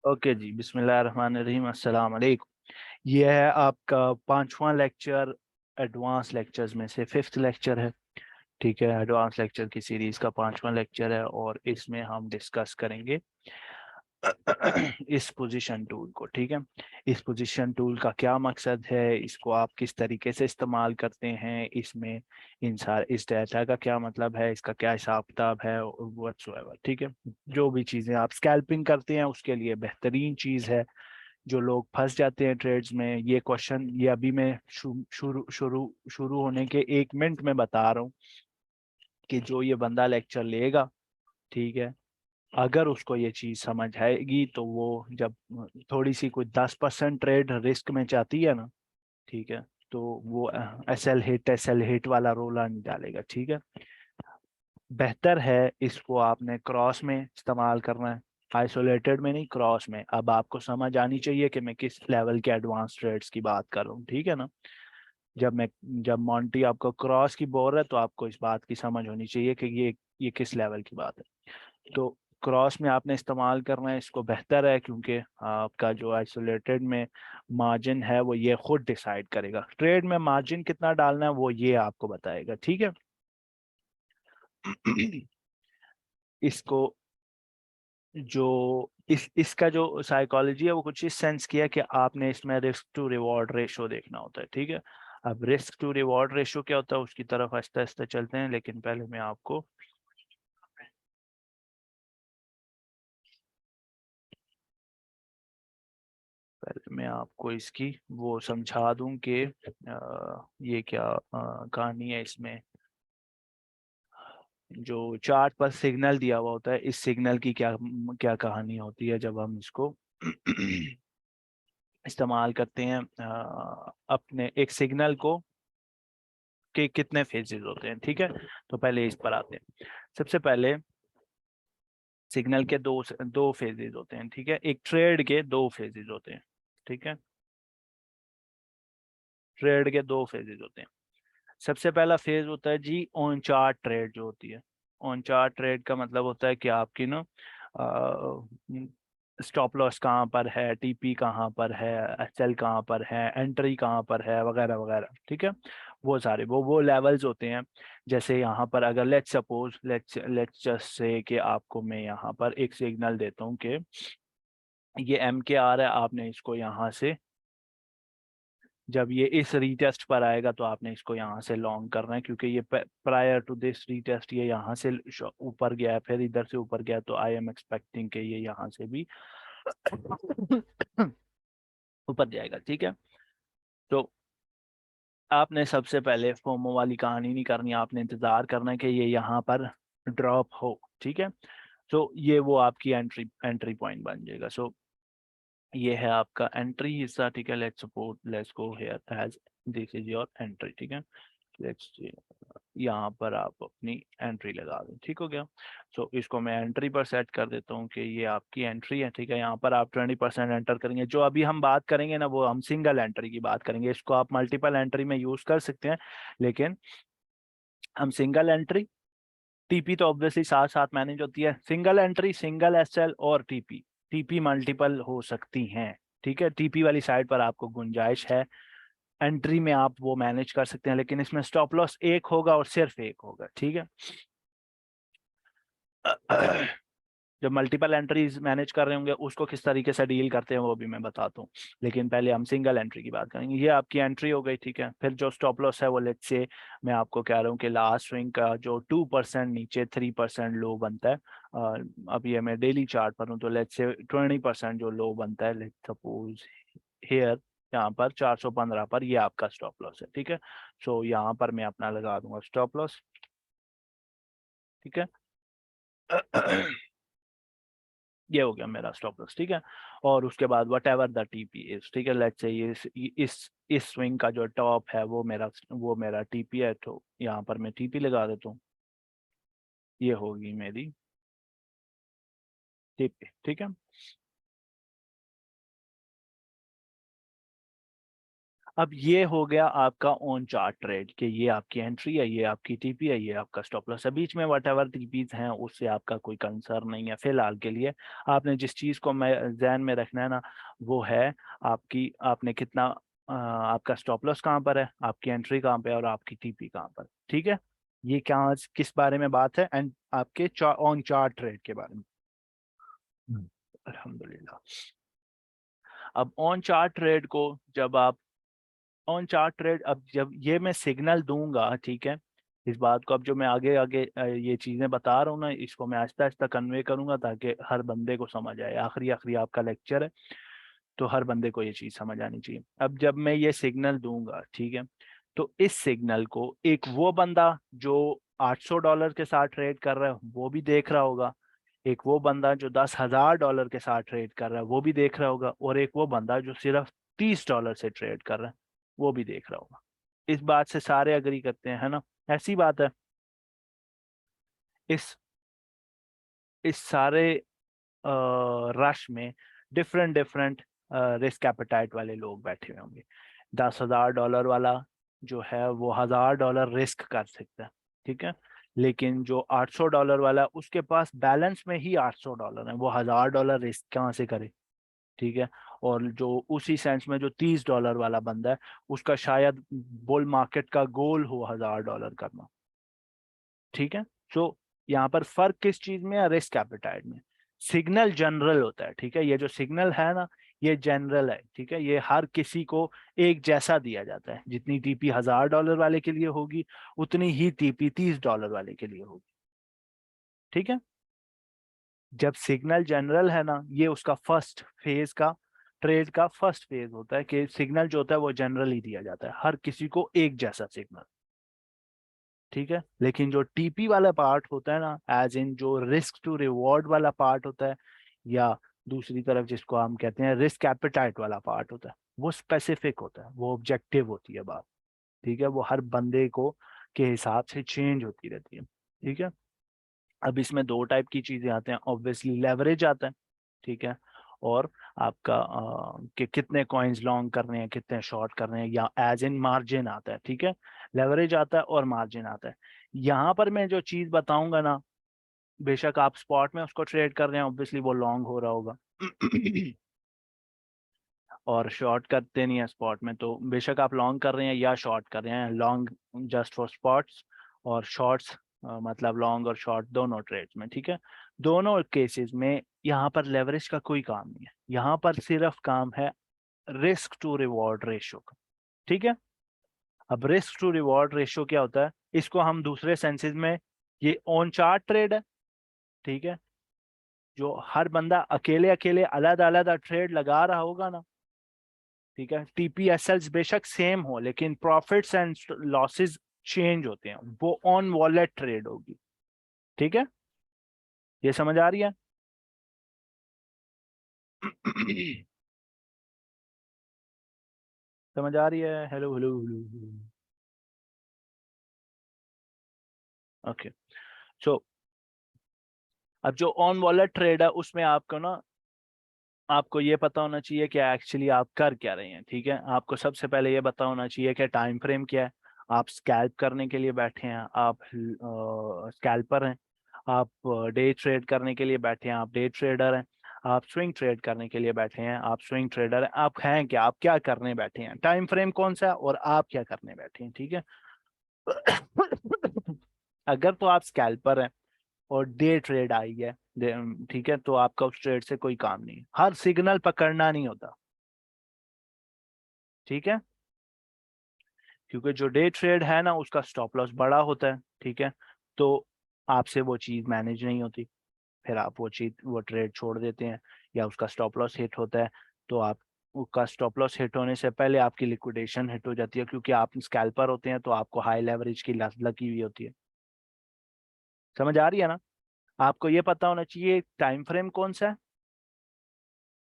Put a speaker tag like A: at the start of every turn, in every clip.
A: Okay जी, बिस्मिल्लाहिर्रहमानिर्रहीम, अस्सलाम वालेकुम। ये है आपका पांचवा लेक्चर, एडवांस लेक्चर्स में से फिफ्थ लेक्चर है। ठीक है, एडवांस लेक्चर की सीरीज का पांचवा लेक्चर है और इसमें हम डिस्कस करेंगे इस पोजीशन टूल को। ठीक है, इस पोजीशन टूल का क्या मकसद है, इसको आप किस तरीके से इस्तेमाल करते हैं, इसमें इस डाटा का क्या मतलब है, इसका क्या हिसाब किताब है व्हाटसोएवर। ठीक है, जो भी चीज़ें आप स्कैल्पिंग करते हैं उसके लिए बेहतरीन चीज़ है। जो लोग फंस जाते हैं ट्रेड्स में, ये क्वेश्चन ये अभी मैं शुरू शुरू शुरू होने के 1 मिनट में बता रहा हूँ कि जो ये बंदा लेक्चर लेगा, ठीक है, अगर उसको ये चीज समझ आएगी तो वो जब थोड़ी सी कोई 10% ट्रेड रिस्क में जाती है ना, ठीक है, तो वो एस एल हिट वाला रोला नहीं डालेगा। ठीक है, बेहतर है इसको आपने क्रॉस में इस्तेमाल करना है, आइसोलेटेड में नहीं, क्रॉस में। अब आपको समझ आनी चाहिए कि मैं किस लेवल के एडवांस ट्रेड्स की बात कर रहा हूँ। ठीक है ना, जब मॉन्टी आपको क्रॉस की बोल रहा है तो आपको इस बात की समझ होनी चाहिए कि ये किस लेवल की बात है। तो क्रॉस में आपने इस्तेमाल करना है इसको, बेहतर है, क्योंकि आपका जो आइसोलेटेड में मार्जिन है वो ये खुद डिसाइड करेगा। ट्रेड में मार्जिन कितना डालना है वो ये आपको बताएगा। ठीक है इसको जो इसका जो साइकोलॉजी है वो कुछ इस सेंस की है कि आपने इसमें रिस्क टू रिवॉर्ड रेशो देखना होता है। ठीक है, अब रिस्क टू रिवॉर्ड रेशो क्या होता है उसकी तरफ आहिस्ता आहिस्ता चलते हैं, लेकिन पहले मैं आपको इसकी वो समझा दूं कि ये क्या कहानी है इसमें। जो चार्ट पर सिग्नल दिया हुआ होता है, इस सिग्नल की क्या क्या कहानी होती है जब हम इसको इस्तेमाल करते हैं अपने एक सिग्नल को, के कितने फेजेस होते हैं। ठीक है, तो पहले इस पर आते हैं। सबसे पहले सिग्नल के दो फेजेस होते हैं। ठीक है, एक ट्रेड के दो फेजेस होते हैं। ठीक है, ट्रेड के दो फेजेस होते हैं। सबसे पहला फेज होता है जी ऑन चार्ट ट्रेड जो होती है। ऑन चार्ट ट्रेड का मतलब होता है कि आपकी ना स्टॉप लॉस कहाँ पर है, टीपी कहाँ पर है, एसएल कहाँ पर है, एंट्री कहाँ पर है, वगैरह वगैरह। ठीक है, वो सारे वो लेवल्स होते हैं। जैसे यहाँ पर अगर let's suppose let's just say कि आपको मैं यहाँ पर एक सिग्नल देता हूँ कि ये एम के आ रहा है, आपने इसको यहाँ से, जब ये इस रीटेस्ट पर आएगा तो आपने इसको यहाँ से लॉन्ग करना है, क्योंकि ये प्रायर टू दिस रीटेस्ट ये यहाँ से ऊपर गया है, फिर इधर से ऊपर गया, तो आई एम एक्सपेक्टिंग कि ये यहाँ से भी ऊपर जाएगा। ठीक है, तो आपने सबसे पहले फोमो वाली कहानी नहीं करनी, आपने इंतजार करना है कि ये यहाँ पर ड्रॉप हो। ठीक है, तो ये वो आपकी एंट्री पॉइंट बन जाएगा। सो ये है आपका एंट्री हिस्सा। ठीक है, let's go here as this is your entry. ठीक है, लेट्स यहाँ पर आप अपनी एंट्री लगा दें। ठीक हो गया, सो इसको मैं एंट्री पर सेट कर देता हूँ कि ये आपकी एंट्री है। ठीक है, यहाँ पर आप 20% एंटर करेंगे। जो अभी हम बात करेंगे ना वो हम सिंगल एंट्री की बात करेंगे, इसको आप मल्टीपल एंट्री में यूज कर सकते हैं, लेकिन हम सिंगल एंट्री, टीपी तो ऑब्वियसली साथ साथ मैनेज होती है। सिंगल एंट्री, सिंगल एसएल और टीपी, टीपी मल्टीपल हो सकती हैं। ठीक है, टीपी वाली साइड पर आपको गुंजाइश है, एंट्री में आप वो मैनेज कर सकते हैं, लेकिन इसमें स्टॉप लॉस एक होगा और सिर्फ एक होगा। ठीक है, जब मल्टीपल एंट्रीज मैनेज कर रहे होंगे उसको किस तरीके से डील करते हैं वो भी मैं बताता हूँ, लेकिन पहले हम सिंगल एंट्री की बात करेंगे। ये आपकी एंट्री हो गई। ठीक है, फिर जो स्टॉप लॉस है वो लेट्स से मैं आपको कह रहा हूँ कि लास्ट स्विंग का जो 2% नीचे 3% लो बनता है, अब ये मैं डेली चार्ट पर हूँ, तो लेट्स से 20% जो लो बनता है, लेट्स सपोज हेयर यहाँ पर 415 पर, ये आपका स्टॉप लॉस है। ठीक है, सो यहाँ पर मैं अपना लगा दूंगा स्टॉप लॉस। ठीक है ये हो गया मेरा स्टॉप लॉस। ठीक है, और उसके बाद what ever the TP is, ठीक है, लेट्स से ये इस स्विंग का जो टॉप है वो मेरा टीपी है, तो यहाँ पर मैं टीपी लगा देता हूँ, ये होगी मेरी टीपी। ठीक है, अब ये हो गया आपका ऑन चार्ट ट्रेड कि ये आपकी एंट्री है, ये आपकी टीपी है, ये आपका स्टॉप लॉस है। बीच में वट एवर टीपीज हैं उससे आपका कोई कंसर्न नहीं है फिलहाल के लिए। आपने जिस चीज को मैं ध्यान में रखना है ना, वो है आपकी, आपने कितना आपका स्टॉप लॉस कहाँ पर है, आपकी एंट्री कहाँ पे है, और आपकी टीपी कहाँ पर। ठीक है, ये क्या किस बारे में बात है, एंड आपके ऑन चार्ट ट्रेड के बारे में। अल्हम्दुलिल्लाह। अब ऑन चार्ट ट्रेड को जब आप ऑन चार्ट ट्रेड, अब जब ये मैं सिग्नल दूंगा, ठीक है, इस बात को अब जो मैं आगे आगे ये चीजें बता रहा हूँ ना, इसको मैं आहिस्ता आहिस्ता कन्वे करूंगा ताकि हर बंदे को समझ आए। आखिरी आखिरी आपका लेक्चर है तो हर बंदे को ये चीज समझ आनी चाहिए। अब जब मैं ये सिग्नल दूंगा, ठीक है, तो इस सिग्नल को एक वो बंदा जो $800 के साथ ट्रेड कर रहा है वो भी देख रहा होगा, एक वो बंदा जो $10,000 के साथ ट्रेड कर रहा है वो भी देख रहा होगा, और एक वो बंदा जो सिर्फ $30 से ट्रेड कर रहा है वो भी देख रहा होगा। इस बात से सारे अग्री करते हैं, है ना? ऐसी बात है। इस इस सारे रश में डिफरेंट डिफरेंट रिस्क एपेटाइट वाले लोग बैठे हुए होंगे। $10,000 वाला जो है वो $1,000 रिस्क कर सकता है, ठीक है, लेकिन जो $800 वाला उसके पास बैलेंस में ही $800 है, वो $1,000 रिस्क कहाँ से करे? ठीक है। और जो उसी सेंस में जो $30 वाला बंदा है उसका शायद बुल मार्केट का गोल हो $1,000 करना। ठीक है, सो यहाँ पर फर्क किस चीज में है? रिस्क एपेटाइट में। सिग्नल जनरल होता है, ठीक है, ये जो सिग्नल है ना ये जनरल है, ठीक है, ये हर किसी को एक जैसा दिया जाता है। जितनी टीपी $1,000 वाले के लिए होगी उतनी ही टीपी $30 वाले के लिए होगी। ठीक है, जब सिग्नल जनरल है ना, ये उसका फर्स्ट फेज का, ट्रेड का फर्स्ट फेज होता है कि सिग्नल जो होता है वो जनरल ही दिया जाता है, हर किसी को एक जैसा सिग्नल। ठीक है, लेकिन जो टीपी वाला पार्ट होता है ना, एज इन जो रिस्क टू रिवॉर्ड वाला पार्ट होता है, या दूसरी तरफ जिसको हम कहते हैं रिस्क एपेटाइट वाला पार्ट होता है, वो स्पेसिफिक होता है, वो ऑब्जेक्टिव होती है बात। ठीक है, वो हर बंदे को के हिसाब से चेंज होती रहती है। ठीक है, अब इसमें दो टाइप की चीजें आते हैं, ऑब्वियसली लेवरेज आता है, ठीक है, और आपका कि कितने कॉइन्स लॉन्ग करने हैं, कितने शॉर्ट करने हैं, या एज इन मार्जिन आता है। ठीक है, लेवरेज आता है और मार्जिन आता है। यहाँ पर मैं जो चीज बताऊंगा ना, बेशक आप स्पॉट में उसको ट्रेड कर रहे हैं, ऑब्वियसली वो लॉन्ग हो रहा होगा और शॉर्ट करते नहीं है स्पॉट में, तो बेशक आप लॉन्ग कर रहे हैं या शॉर्ट कर रहे हैं, लॉन्ग जस्ट फॉर स्पॉट्स और शॉर्ट्स मतलब लॉन्ग और शॉर्ट दोनों ट्रेड्स में। ठीक है, दोनों केसेस में यहाँ पर लेवरेज का कोई काम नहीं है, यहाँ पर सिर्फ काम है रिस्क टू रिवॉर्ड रेशियो का। ठीक है, अब रिस्क टू रिवॉर्ड रेशियो क्या होता है, इसको हम दूसरे सेंसेस में, ये ऑन चार्ट ट्रेड है, ठीक है, जो हर बंदा अकेले अकेले अलग अलग ट्रेड लगा रहा होगा ना, ठीक है, टीपीएसएल्स बेशक सेम हो लेकिन प्रॉफिट्स एंड लॉसेस चेंज होते हैं, वो ऑन वॉलेट ट्रेड होगी। ठीक है, ये समझ आ रही है? समझ आ रही है? Hello hello hello. ओके, सो अब जो ऑन वॉलेट ट्रेड है उसमें आपको ना, आपको ये पता होना चाहिए कि एक्चुअली आप कर क्या रहे हैं। ठीक है, आपको सबसे पहले ये पता होना चाहिए कि टाइम फ्रेम क्या है। आप स्कैल्प करने के लिए बैठे हैं, आप स्कैल्पर हैं, आप डे ट्रेड करने के लिए बैठे हैं, आप डे ट्रेडर हैं, आप स्विंग ट्रेड करने के लिए बैठे हैं, आप स्विंग ट्रेडर हैं, आप हैं क्या, आप क्या करने बैठे हैं, टाइम फ्रेम कौन सा है और आप क्या करने बैठे हैं। ठीक है अगर तो आप स्कैल्पर हैं और डे ट्रेड आई है, ठीक है, तो आपका उस ट्रेड से कोई काम नहीं, हर सिग्नल पकड़ना नहीं होता। ठीक है, क्योंकि जो डे ट्रेड है ना उसका स्टॉप लॉस बड़ा होता है। ठीक है, तो आपसे वो चीज मैनेज नहीं होती, फिर आप वो चीज वो ट्रेड छोड़ देते हैं, या उसका स्टॉप लॉस हिट होता है तो आप, उसका स्टॉप लॉस हिट होने से पहले आपकी लिक्विडेशन हिट हो जाती है, क्योंकि आप स्कैल्पर होते हैं तो आपको हाई लेवरेज की लगी हुई होती है। समझ आ रही है ना? आपको ये पता होना चाहिए टाइम फ्रेम कौन सा है।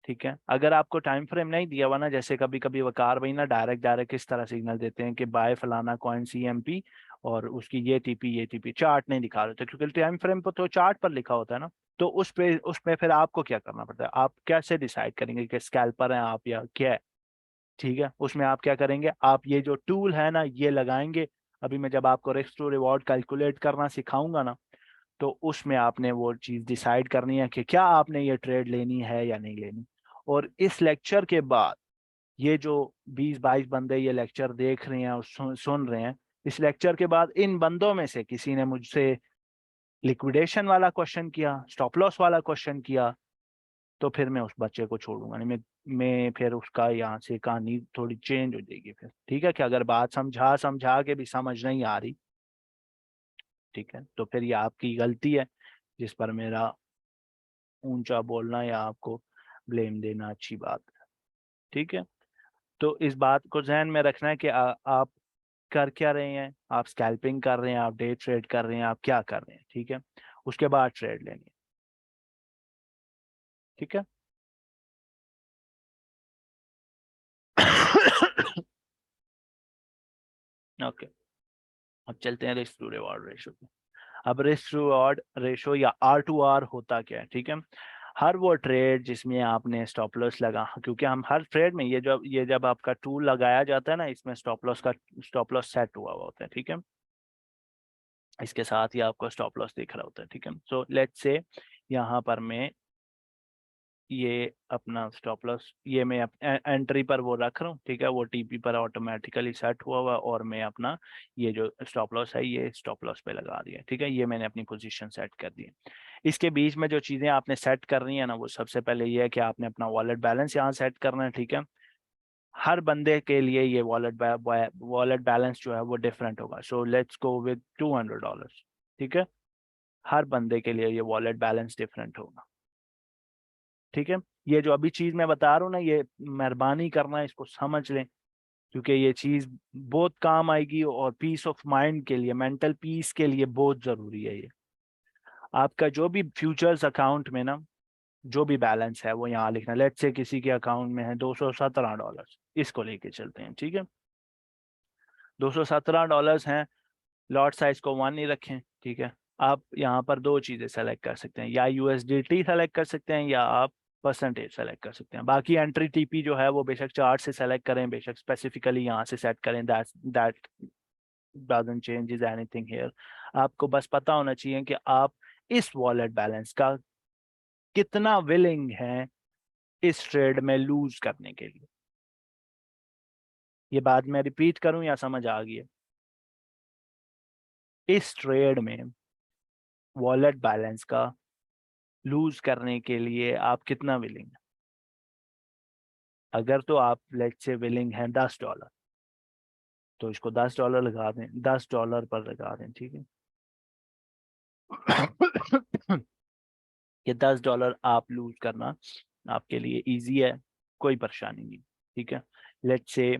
A: ठीक है, अगर आपको टाइम फ्रेम नहीं दिया हुआ ना, जैसे कभी कभी वकार भाई ना डायरेक्ट डायरेक्ट किस तरह सिग्नल देते हैं कि बाय फलाना कॉइन सीएमपी और उसकी ये टीपी चार्ट नहीं दिखा रहे थे, क्योंकि टाइम फ्रेम पर तो चार्ट पर लिखा होता है ना, तो उस पे फिर आपको क्या करना पड़ता है, आप कैसे डिसाइड करेंगे कि स्कैल्पर हैं आप या क्या है? ठीक है, उसमें आप क्या करेंगे, आप ये जो टूल है ना ये लगाएंगे। अभी मैं जब आपको रिस्क टू रिवॉर्ड कैलकुलेट करना सिखाऊंगा ना, तो उसमें आपने वो चीज़ डिसाइड करनी है कि क्या आपने ये ट्रेड लेनी है या नहीं लेनी। और इस लेक्चर के बाद ये जो 20-22 बंदे ये लेक्चर देख रहे हैं और सुन रहे हैं, इस लेक्चर के बाद इन बंदों में से किसी ने मुझसे लिक्विडेशन वाला क्वेश्चन किया, स्टॉप लॉस वाला क्वेश्चन किया, तो फिर मैं उस बच्चे को छोड़ूंगा नहीं। मैं फिर उसका यहाँ से कहानी थोड़ी चेंज हो जाएगी फिर। ठीक है, कि अगर बात समझा समझा के भी समझ नहीं आ रही, ठीक है, तो फिर ये आपकी गलती है, जिस पर मेरा ऊंचा बोलना या आपको ब्लेम देना अच्छी बात है। ठीक है, तो इस बात को ध्यान में रखना है कि आप कर क्या रहे हैं, आप स्कैल्पिंग कर रहे हैं, आप डे ट्रेड कर रहे हैं, आप क्या कर रहे हैं। ठीक है, उसके बाद ट्रेड लेनी है। ठीक है। ओके, अब चलते हैं रिस्क टू रिवॉर्ड रेशो पे। अब रिस्क टू रिवॉर्ड रेशो या R2R होता क्या है। ठीक है, हर वो ट्रेड जिसमें आपने स्टॉप लॉस लगा, क्योंकि हम हर ट्रेड में ये जब आपका टूल लगाया जाता है ना, इसमें स्टॉप लॉस सेट हुआ हुआ होता है। ठीक है, इसके साथ ही आपको स्टॉप लॉस दिख रहा होता है। ठीक है, सो लेट्स से यहाँ पर मैं ये अपना स्टॉप लॉस ये मैं एंट्री पर वो रख रहा हूँ। ठीक है, वो टीपी पर ऑटोमेटिकली सेट हुआ हुआ, और मैं अपना ये जो स्टॉप लॉस है ये स्टॉप लॉस पे लगा दिया। ठीक है, ये मैंने अपनी पोजीशन सेट कर दी। इसके बीच में जो चीज़ें आपने सेट करनी है ना, वो सबसे पहले ये है कि आपने अपना वॉलेट बैलेंस यहाँ सेट करना है। ठीक है, हर बंदे के लिए ये वॉलेट बैलेंस जो है वो डिफरेंट होगा। So let's go with $200। ठीक है, हर बंदे के लिए ये वॉलेट बैलेंस डिफरेंट होगा। ठीक है, ये जो अभी चीज मैं बता रहा हूँ ना, ये मेहरबानी करना इसको समझ लें, क्योंकि ये चीज बहुत काम आएगी और पीस ऑफ माइंड के लिए, मेंटल पीस के लिए बहुत जरूरी है ये। आपका जो भी फ्यूचर्स अकाउंट में ना जो भी बैलेंस है वो यहाँ लिखना। लेट्स से किसी के अकाउंट में है $217, इसको लेके चलते हैं। ठीक है, $217 हैं, लॉट साइज को 1 ही रखें। ठीक है, आप यहाँ पर दो चीजें सेलेक्ट कर सकते हैं, या USDT सेलेक्ट कर सकते हैं या आप परसेंटेज सेलेक्ट कर सकते हैं। बाकी एंट्री टीपी जो है वो बेशक चार्ट से सेलेक्ट करें, बेशक स्पेसिफिकली यहाँ से सेट करें, that doesn't changes anything here. आपको बस पता होना चाहिए कि आप इस वॉलेट बैलेंस का कितना विलिंग है इस ट्रेड में लूज करने के लिए। ये बात मैं रिपीट करूं या समझ आ गई है? इस ट्रेड में वॉलेट बैलेंस का लूज करने के लिए आप कितना विलिंग? अगर तो आप लेट से विलिंग है $10, तो इसको $10 लगा दें, $10 पर लगा दें। ठीक है, ये $10 आप लूज करना आपके लिए इजी है, कोई परेशानी नहीं। ठीक है, लेट से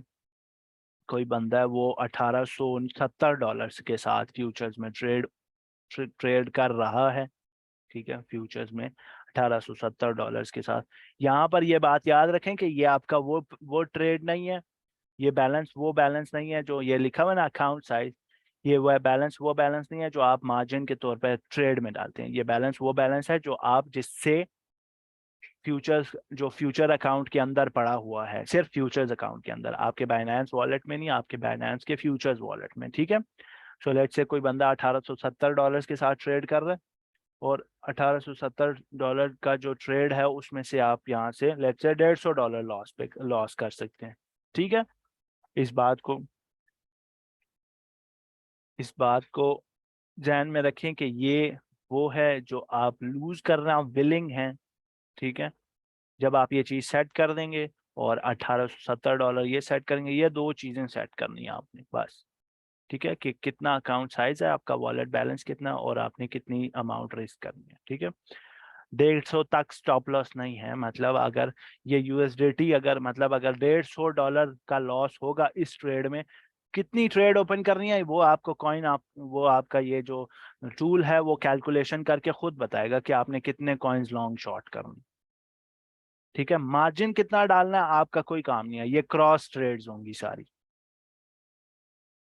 A: कोई बंदा है वो $1870 के साथ फ्यूचर्स में ट्रेड कर रहा है। ठीक है, फ्यूचर्स में $1870 के साथ। यहाँ पर ये बात याद रखें कि ये आपका वो ट्रेड नहीं है, ये बैलेंस वो बैलेंस नहीं है जो ये लिखा हुआ ना अकाउंट साइज, ये वो बैलेंस नहीं है जो आप मार्जिन के तौर पर ट्रेड में डालते हैं। ये बैलेंस वो बैलेंस है जो आप जिससे फ्यूचर्स जो फ्यूचर अकाउंट के अंदर पड़ा हुआ है, सिर्फ फ्यूचर्स अकाउंट के अंदर, आपके बाइनेंस वॉलेट में नहीं, आपके बाइनेंस के फ्यूचर्स वॉलेट में। ठीक है, सो लेट्स से कोई बंदा $1870 के साथ ट्रेड कर रहा है, और $1870 का जो ट्रेड है उसमें से आप यहाँ से लेट्स से $150 लॉस कर सकते हैं। ठीक है, इस बात को इस बात को ध्यान में रखें कि ये वो है जो आप लूज करना विलिंग हैं। ठीक है, जब आप ये चीज सेट कर देंगे और $1870 ये सेट करेंगे, ये दो चीजें सेट करनी है आपने बस। ठीक है, कि कितना अकाउंट साइज है आपका, वॉलेट बैलेंस कितना, और आपने कितनी अमाउंट रिस्क करनी है। ठीक है, 150 तक स्टॉप लॉस नहीं है, मतलब अगर ये USDT अगर $150 का लॉस होगा इस ट्रेड में, कितनी ट्रेड ओपन करनी है वो आपको वो आपका ये जो टूल है वो कैलकुलेशन करके खुद बताएगा कि आपने कितने कॉइन्स लॉन्ग शॉर्ट करने। ठीक है, मार्जिन कितना डालना है आपका कोई काम नहीं है, ये क्रॉस ट्रेड्स होंगी सारी।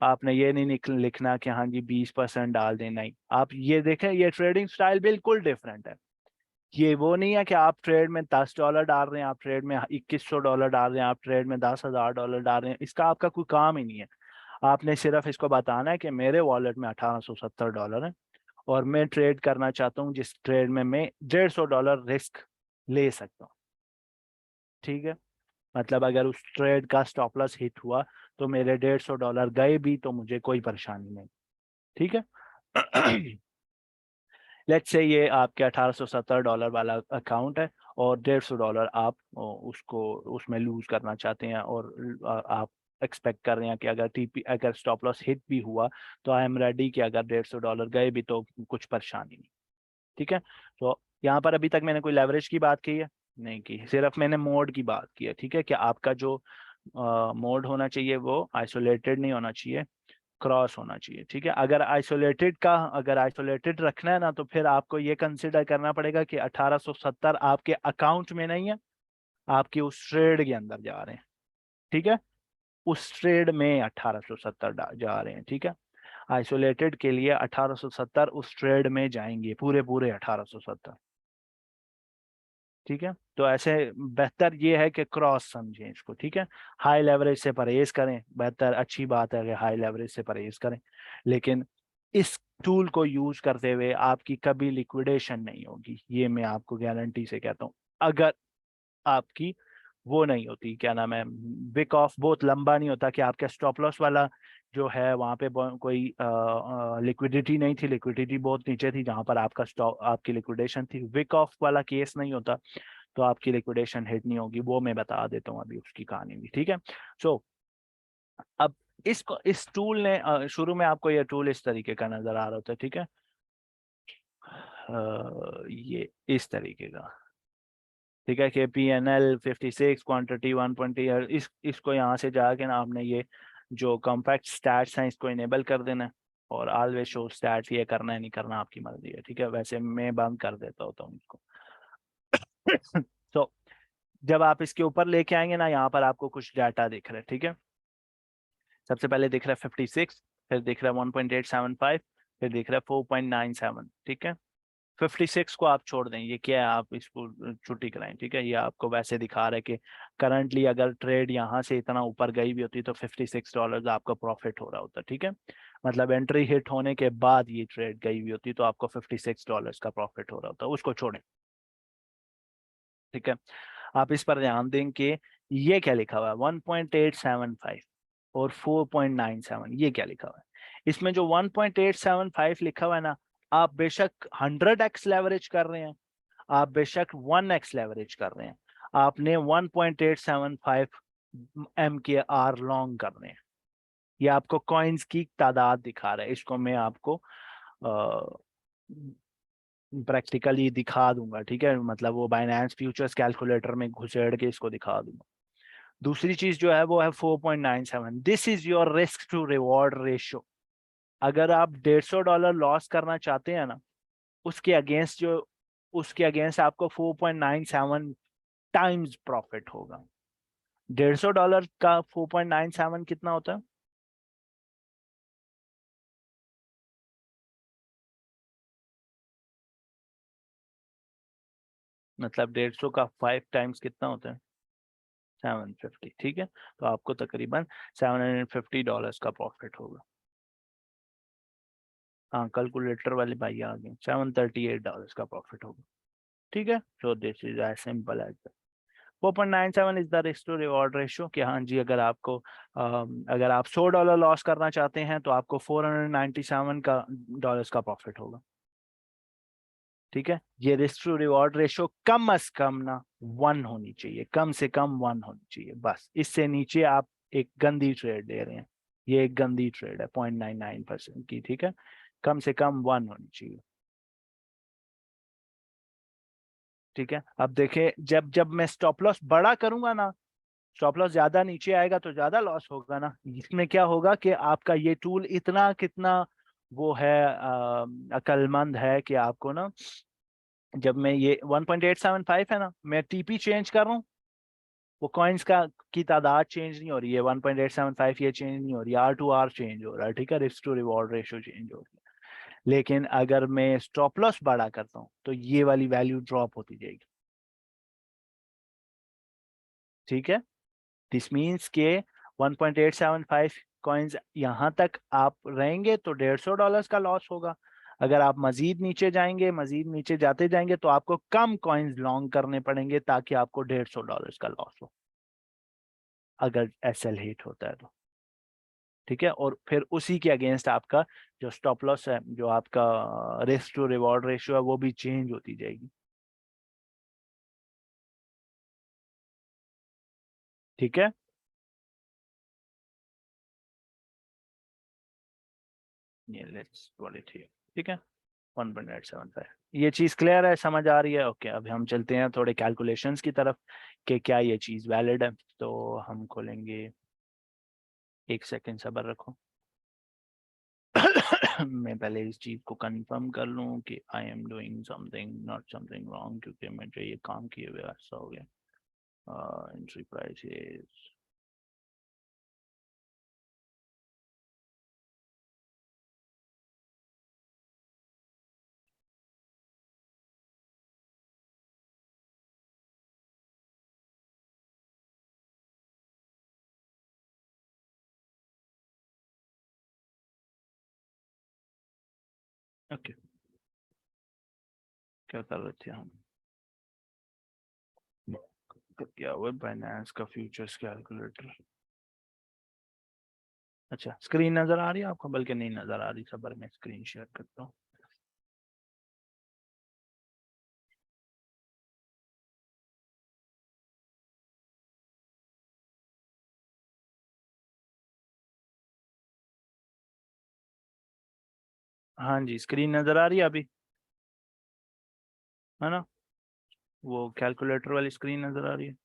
A: आपने ये नहीं लिखना कि हाँ जी 20% डाल दें, नहीं, आप ये देखें, ये ट्रेडिंग स्टाइल बिल्कुल डिफरेंट है। ये वो नहीं है कि आप ट्रेड में $10 डाल रहे हैं, आप ट्रेड में $2100 डाल रहे हैं, आप ट्रेड में $10,000 डाल रहे हैं, इसका आपका कोई काम ही नहीं है। आपने सिर्फ इसको बताना है कि मेरे वॉलेट में $1870 है और मैं ट्रेड करना चाहता हूँ जिस ट्रेड में मैं $150 रिस्क ले सकता हूँ। ठीक है, मतलब अगर उस ट्रेड का स्टॉप लॉस हिट हुआ तो मेरे $150 गए भी तो मुझे कोई परेशानी नहीं। ठीक है। लेट्स से ये आपके $1870 वाला अकाउंट है और $150 आप उसको उसमें लूज करना चाहते हैं और आप एक्सपेक्ट कर रहे हैं कि अगर टीपी अगर स्टॉप लॉस हिट भी हुआ तो आई एम रेडी कि अगर $150 गए भी तो कुछ परेशानी नहीं। ठीक है, तो यहाँ पर अभी तक मैंने कोई लेवरेज की बात की है नहीं की, सिर्फ मैंने मोड की बात की है। ठीक है, कि आपका जो मोड होना चाहिए वो आइसोलेटेड नहीं होना चाहिए, क्रॉस होना चाहिए। ठीक है, अगर आइसोलेटेड रखना है ना तो फिर आपको ये कंसिडर करना पड़ेगा कि 1870 आपके अकाउंट में नहीं है, आपके उस ट्रेड के अंदर जा रहे हैं। ठीक है, उस ट्रेड में 1870 जा रहे हैं। ठीक है, आइसोलेटेड के लिए 1870 उस ट्रेड में जाएंगे, पूरे पूरे 1870। ठीक है, तो ऐसे बेहतर ये है कि क्रॉस समझें इसको। ठीक है, हाई लेवरेज से परहेज करें, बेहतर अच्छी बात है कि हाई लेवरेज से परहेज करें, लेकिन इस टूल को यूज करते हुए आपकी कभी लिक्विडेशन नहीं होगी, ये मैं आपको गारंटी से कहता हूँ। अगर आपकी वो नहीं होती, क्या नाम है, विक ऑफ बहुत लंबा नहीं होता कि आपका स्टॉप लॉस वाला जो है वहां पे कोई लिक्विडिटी नहीं थी, लिक्विडिटी बहुत नीचे थी जहां पर आपका स्टॉप आपकी लिक्विडेशन थी, विक ऑफ वाला केस नहीं होता तो आपकी लिक्विडेशन हिट नहीं होगी। वो मैं बता देता हूँ अभी उसकी कहानी भी। ठीक है, सो अब इस टूल ने शुरू में आपको ये टूल इस तरीके का नजर आ रहा होता है। ठीक है, ये इस तरीके का। ठीक है, कि PNL 56 क्वांटिटी 120, इसको यहाँ से जाके ना आपने ये जो कॉम्पैक्ट स्टैट्स हैं इसको इनेबल कर देना है और ऑलवेज शो स्टैट्स, ये करना है नहीं करना आपकी मर्जी है। ठीक है, वैसे मैं बंद कर देता होता हूँ इसको। तो जब आप इसके ऊपर लेके आएंगे ना, यहाँ पर आपको कुछ डाटा दिख रहा है। ठीक है, सबसे पहले दिख रहा है 56, फिर दिख रहा है 1.875, फिर दिख रहा है 4.97। ठीक है, 56 को आप छोड़ दें, ये क्या है, आप इसको छुट्टी कराएं। ठीक है, ये आपको वैसे दिखा रहा है कि करंटली अगर ट्रेड यहाँ से इतना ऊपर गई भी होती तो $56 आपका प्रॉफिट हो रहा होता। ठीक है, मतलब एंट्री हिट होने के बाद ये ट्रेड गई हुई होती तो आपको $56 का प्रॉफिट हो रहा होता, उसको छोड़ें। ठीक है, आप इस पर ध्यान दें कि ये क्या लिखा हुआ है, 1.875 और 4.97, ये क्या लिखा हुआ है। इसमें जो 1.875 लिखा हुआ है ना, आप बेशक 100x लेवरेज कर रहे हैं, आप बेशक 1x लेवरेज कर रहे हैं, आपने 1.875 MKR लॉन्ग कर रहे हैं। ये आपको कॉइन्स की तादाद दिखा रहा है, इसको मैं आपको प्रैक्टिकली दिखा दूंगा। ठीक है, मतलब वो बाइनेंस फ्यूचर्स कैलकुलेटर में घुसेड़ के इसको दिखा दूंगा। दूसरी चीज जो है वो है 4.97, this is your risk to reward ratio. अगर आप $150 लॉस करना चाहते हैं ना, उसके अगेंस्ट आपको 4.97 टाइम्स प्रॉफिट होगा। $150 का 4.97 कितना होता है, मतलब 150 का 5 टाइम्स कितना होता है, 750। ठीक है, तो आपको तकरीबन $750 का प्रॉफिट होगा। हाँ, कैलकुलेटर वाले भाई आ गए, $738 का प्रॉफिट होगा। ठीक है, so this is as simple as 4.97 is the risk to reward ratio, कि हाँ जी अगर आपको अगर आप $100 लॉस करना चाहते हैं तो आपको 497 का डॉलर्स का प्रॉफिट होगा। ठीक है, ये रिस्क टू रिवॉर्ड रेशियो कम अज कम ना 1 होनी चाहिए, कम से कम 1 होनी चाहिए बस, इससे नीचे आप एक गंदी ट्रेड ले रहे हैं, ये एक गंदी ट्रेड है 0.99% की। ठीक है, कम से कम 1 होनी चाहिए। ठीक है, अब देखें, जब जब मैं स्टॉप लॉस बड़ा करूंगा ना, स्टॉप लॉस ज्यादा नीचे आएगा तो ज्यादा लॉस होगा ना, इसमें क्या होगा कि आपका ये टूल इतना कितना वो है, अक्लमंद है कि आपको ना, जब मैं ये 1.875 है ना, मैं TP चेंज कर रहा हूँ, वो कॉइन्स का की तादाद चेंज नहीं हो रही है, 1.875 ये चेंज नहीं हो रही है, R to R चेंज हो रहा है। ठीक है, risk to reward ratio change हो रही है। लेकिन अगर मैं स्टॉप लॉस बड़ा करता हूँ तो ये वाली वैल्यू ड्रॉप होती जाएगी। ठीक है, दिस मीन्स के 1.875 कॉइन्स यहाँ तक आप रहेंगे तो $150 का लॉस होगा। अगर आप मजीद नीचे जाएंगे, मजीद नीचे जाते जाएंगे, तो आपको कम कॉइन्स लॉन्ग करने पड़ेंगे ताकि आपको $150 का लॉस हो, अगर एसएल हिट होता है तो। ठीक है, और फिर उसी के अगेंस्ट आपका जो स्टॉप लॉस है, जो आपका रिस्क टू रिवॉर्ड रेशियो है, वो भी चेंज होती जाएगी। ठीक है, ये लेट्स पॉट इट हियर। ठीक है, 1.875, ये चीज क्लियर है, समझ आ रही है? ओके, अभी हम चलते हैं थोड़े कैलकुलेशंस की तरफ कि क्या ये चीज वैलिड है। तो हम खोलेंगे, एक सेकंड सब्र रखो। मैं पहले इस चीज को कंफर्म कर लूं कि I am doing something not something wrong, क्योंकि मुझे ये काम किए हुए ऐसा हो गया। एंट्री प्राइस इज, ओके, क्या कर रहे थे हम? क्या हुआ? बाइनेंस का फ्यूचर्स कैलकुलेटर। अच्छा, स्क्रीन नजर आ रही है आपको? बल्कि नहीं नजर आ रही, सबर में स्क्रीन शेयर करता हूँ। हाँ जी, स्क्रीन नजर आ रही है अभी, है ना? वो कैलकुलेटर वाली स्क्रीन नजर आ रही है।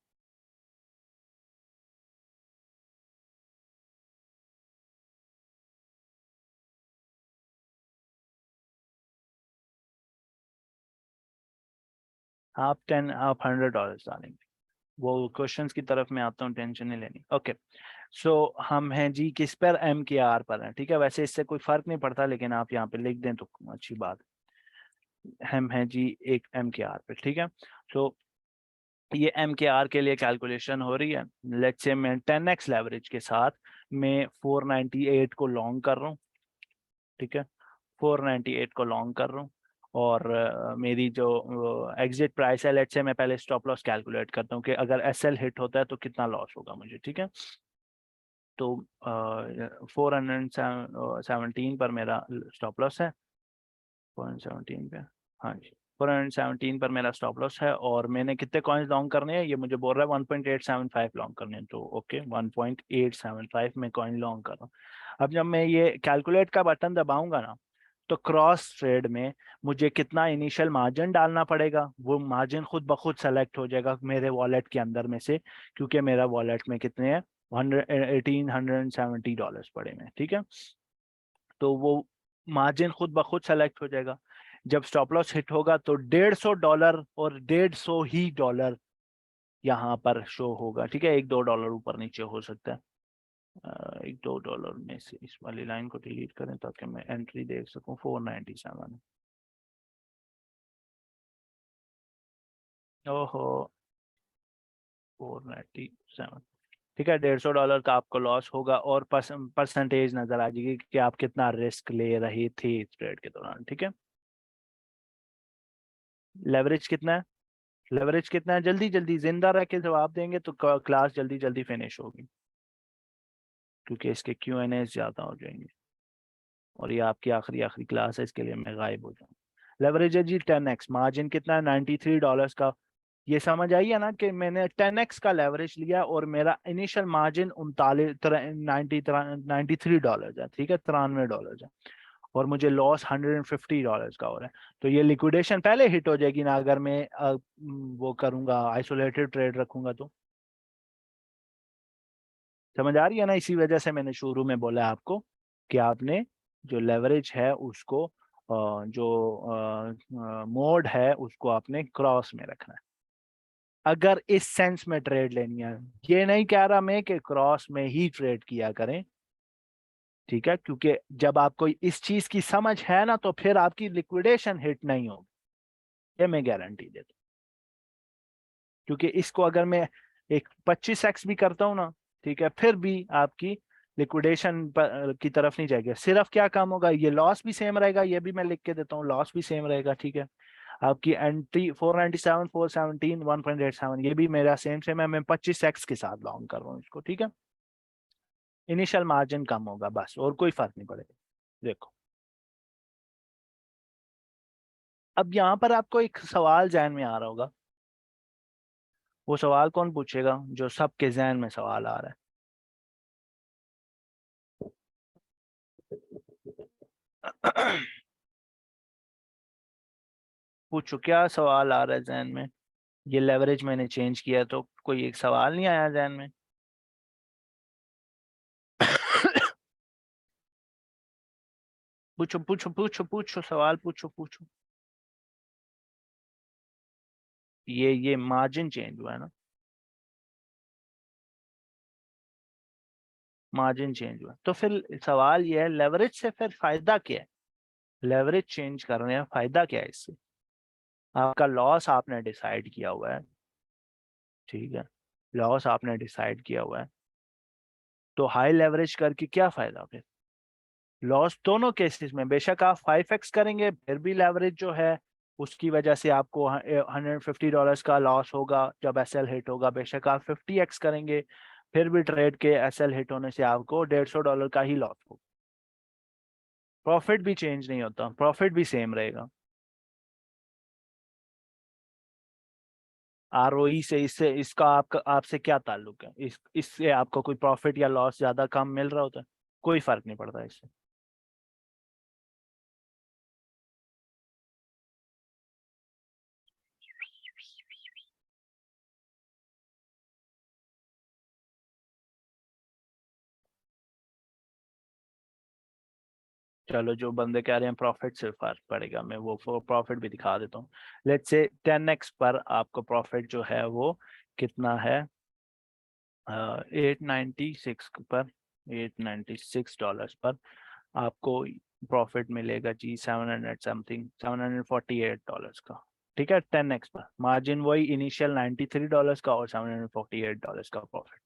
A: आप $100 डालेंगे। वो क्वेश्चंस की तरफ मैं आता हूँ, टेंशन नहीं लेनी। ओके, सो हम हैं जी किस पर? एम के आर पर हैं। ठीक है, वैसे इससे कोई फर्क नहीं पड़ता, लेकिन आप यहाँ पे लिख दें तो अच्छी बात है। हम हैं जी एक एम के आर पे। ठीक है, तो ये एम के आर के लिए कैलकुलेशन हो रही है। लेट्स से मैं 10x लेवरेज के साथ मैं 498 को लॉन्ग कर रहा हूँ। ठीक है, 498 को लॉन्ग कर रहा हूँ, और मेरी जो एग्जिट प्राइस है, लेट्स से मैं पहले स्टॉप लॉस कैलकुलेट करता हूँ कि अगर एसएल हिट होता है तो कितना लॉस होगा मुझे। ठीक है, तो 417 पर मेरा स्टॉप लॉस है। 417 पे, हाँ जी, 417 पर मेरा स्टॉप लॉस है, और मैंने कितने कॉइन्स लॉन्ग करने हैं? ये मुझे बोल रहा है 1.875 लॉन्ग करने हैं, तो ओके, 1.875 में कॉइन लॉन्ग कर रहा हूँ। अब जब मैं ये कैलकुलेट का बटन दबाऊंगा ना, तो क्रॉस ट्रेड में मुझे कितना इनिशियल मार्जिन डालना पड़ेगा, वो मार्जिन खुद ब खुद सेलेक्ट हो जाएगा मेरे वॉलेट के अंदर में से, क्योंकि मेरा वॉलेट में कितने हैं? $170 पड़े में। ठीक है, तो वो मार्जिन खुद ब खुद सेलेक्ट हो जाएगा। जब स्टॉप लॉस हिट होगा तो $150 और 150 ही यहाँ पर शो होगा। ठीक है, $1-2 ऊपर नीचे हो सकता है। $1-2 में से इस वाली लाइन को डिलीट करें ताकि मैं एंट्री देख सकूं। 497, ओहो, 497। ठीक है, $150 का आपको लॉस होगा, और परसेंटेज नजर आ जाएगी कि आप कितना रिस्क ले रहे थे इस ट्रेड के दौरान। ठीक है, लेवरेज कितना है? लेवरेज कितना है? जल्दी जल्दी जिंदा रह के जवाब देंगे तो क्लास जल्दी जल्दी फिनिश होगी, क्योंकि इसके Q&A ज्यादा हो जाएंगे, और ये आपकी आखिरी आखिरी क्लास है, इसके लिए मैं गायब हो जाऊँ। लेवरेज है जी 10x, मार्जिन कितना है? $93 का। ये समझ आई है ना कि मैंने 10x का लेवरेज लिया और मेरा इनिशियल मार्जिन 93 डॉलर है। ठीक है, $93 है, और मुझे लॉस $150 का हो रहा है। तो ये लिक्विडेशन पहले हिट हो जाएगी ना, अगर मैं वो करूंगा, आइसोलेटेड ट्रेड रखूंगा तो। समझ आ रही है ना? इसी वजह से मैंने शुरू में बोला आपको कि आपने जो लेवरेज है उसको, जो मोड है उसको आपने क्रॉस में रखना है, अगर इस सेंस में ट्रेड लेनी है। ये नहीं कह रहा मैं कि क्रॉस में ही ट्रेड किया करें। ठीक है, क्योंकि जब आपको इस चीज की समझ है ना तो फिर आपकी लिक्विडेशन हिट नहीं होगी, ये मैं गारंटी देता हूँ। क्योंकि इसको अगर मैं एक 25x भी करता हूँ ना, ठीक है, फिर भी आपकी लिक्विडेशन की तरफ नहीं जाएगी। सिर्फ क्या काम होगा, ये लॉस भी सेम रहेगा, ये भी मैं लिख के देता हूँ, लॉस भी सेम रहेगा, ठीक है। आपकी एंट्री 497, 417, 1.87, ये भी मेरा सेम सेम है, मैं 25x के साथ लॉन्ग कर रहा हूँ इसको, ठीक है। इनिशियल मार्जिन कम होगा बस, और कोई फर्क नहीं पड़ेगा। देखो, अब यहाँ पर आपको एक सवाल जहन में आ रहा होगा, वो सवाल कौन पूछेगा? जो सबके जहन में सवाल आ रहा है। पूछो, क्या सवाल आ रहा है जहन में? ये लेवरेज मैंने चेंज किया तो कोई एक सवाल नहीं आया जहन में? पूछो पूछो पूछो पूछो, सवाल पूछो पूछो। ये मार्जिन चेंज हुआ है ना, मार्जिन चेंज हुआ, तो फिर सवाल ये है लेवरेज से फिर फायदा क्या है? लेवरेज चेंज करने का फायदा क्या है इससे? आपका लॉस आपने डिसाइड किया हुआ है, ठीक है, लॉस आपने डिसाइड किया हुआ है, तो हाई लेवरेज करके क्या फायदा फिर? लॉस दोनों केसेस में, बेशक आप 5x करेंगे फिर भी लेवरेज जो है उसकी वजह से आपको $150 का लॉस होगा जब एसएल हिट होगा। बेशक आप 50x करेंगे फिर भी ट्रेड के एसएल हिट होने से आपको $150 का ही लॉस होगा। प्रॉफिट भी चेंज नहीं होता, प्रॉफिट भी सेम रहेगा। आरओई से इससे इसका आपका आपसे क्या ताल्लुक है? इससे आपको कोई प्रॉफिट या लॉस ज्यादा कम मिल रहा होता है? कोई फर्क नहीं पड़ता इससे। चलो, जो बंदे कह रहे हैं प्रॉफिट से फर्क पड़ेगा, मैं वो प्रॉफिट भी दिखा देता हूँ। लेट्स से 10x पर आपको प्रॉफिट जो है वो कितना है? 896 पर, $896 पर आपको प्रॉफिट मिलेगा जी, 700 समथिंग, $748 का, ठीक है। 10x पर मार्जिन वही इनिशियल $93 का और $748 का प्रॉफिट,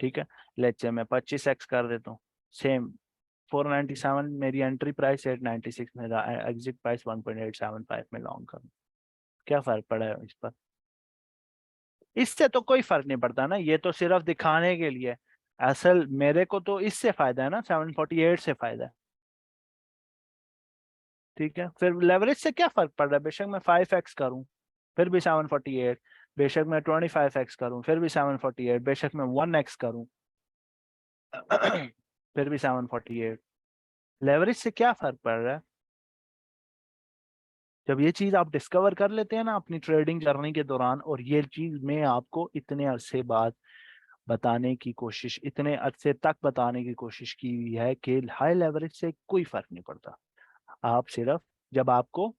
A: ठीक है। लेट्स से मैं 25x कर देता हूँ, सेम 497 मेरी एंट्री प्राइस, 896 मेरा एग्जिट प्राइस, 1.875 में लॉन्ग करूँ। क्या फर्क पड़ा है इस पर? इससे तो कोई फर्क नहीं पड़ता ना, ये तो सिर्फ दिखाने के लिए। असल मेरे को तो इससे फायदा है ना, 748 से फायदा है, ठीक है। फिर लेवरेज से क्या फर्क पड़ रहा है? बेशक मैं 5x करूं फिर भी 748, बेशक मैं 25x करूं फिर भी 748, बेशक मैं 1x करूं फिर भी 748। लेवरेज से क्या फर्क पड़ रहा है? जब ये चीज आप डिस्कवर कर लेते हैं ना अपनी ट्रेडिंग जर्नी के दौरान, और ये चीज मैं आपको इतने अरसे बाद बताने की कोशिश, इतने अरसे तक बताने की कोशिश की हुई है कि हाई लेवरेज से कोई फर्क नहीं पड़ता। आप सिर्फ जब आपको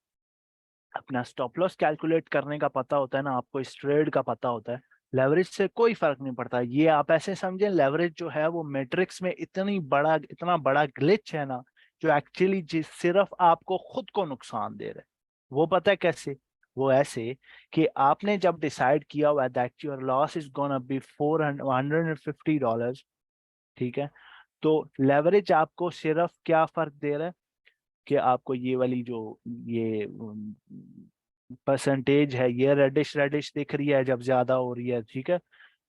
A: अपना स्टॉप लॉस कैलकुलेट करने का पता होता है ना, आपको इस ट्रेड का पता होता है, लेवरेज से कोई फर्क नहीं पड़ता। ये आप ऐसे समझें, लेवरेज जो है वो मैट्रिक्स में इतना बड़ा ग्लिच है ना, जो एक्चुअली जिस सिर्फ आपको खुद को नुकसान दे रहा है। वो पता है कैसे? वो ऐसे कि आपने जब डिसाइड किया हुआ है that your loss is gonna be $450, ठीक है, तो लेवरेज आपको सिर्फ क्या फर्क दे रहा है कि आपको ये वाली जो ये परसेंटेज है, ये रेडिश रेडिश दिख रही है जब ज्यादा हो रही है, ठीक है,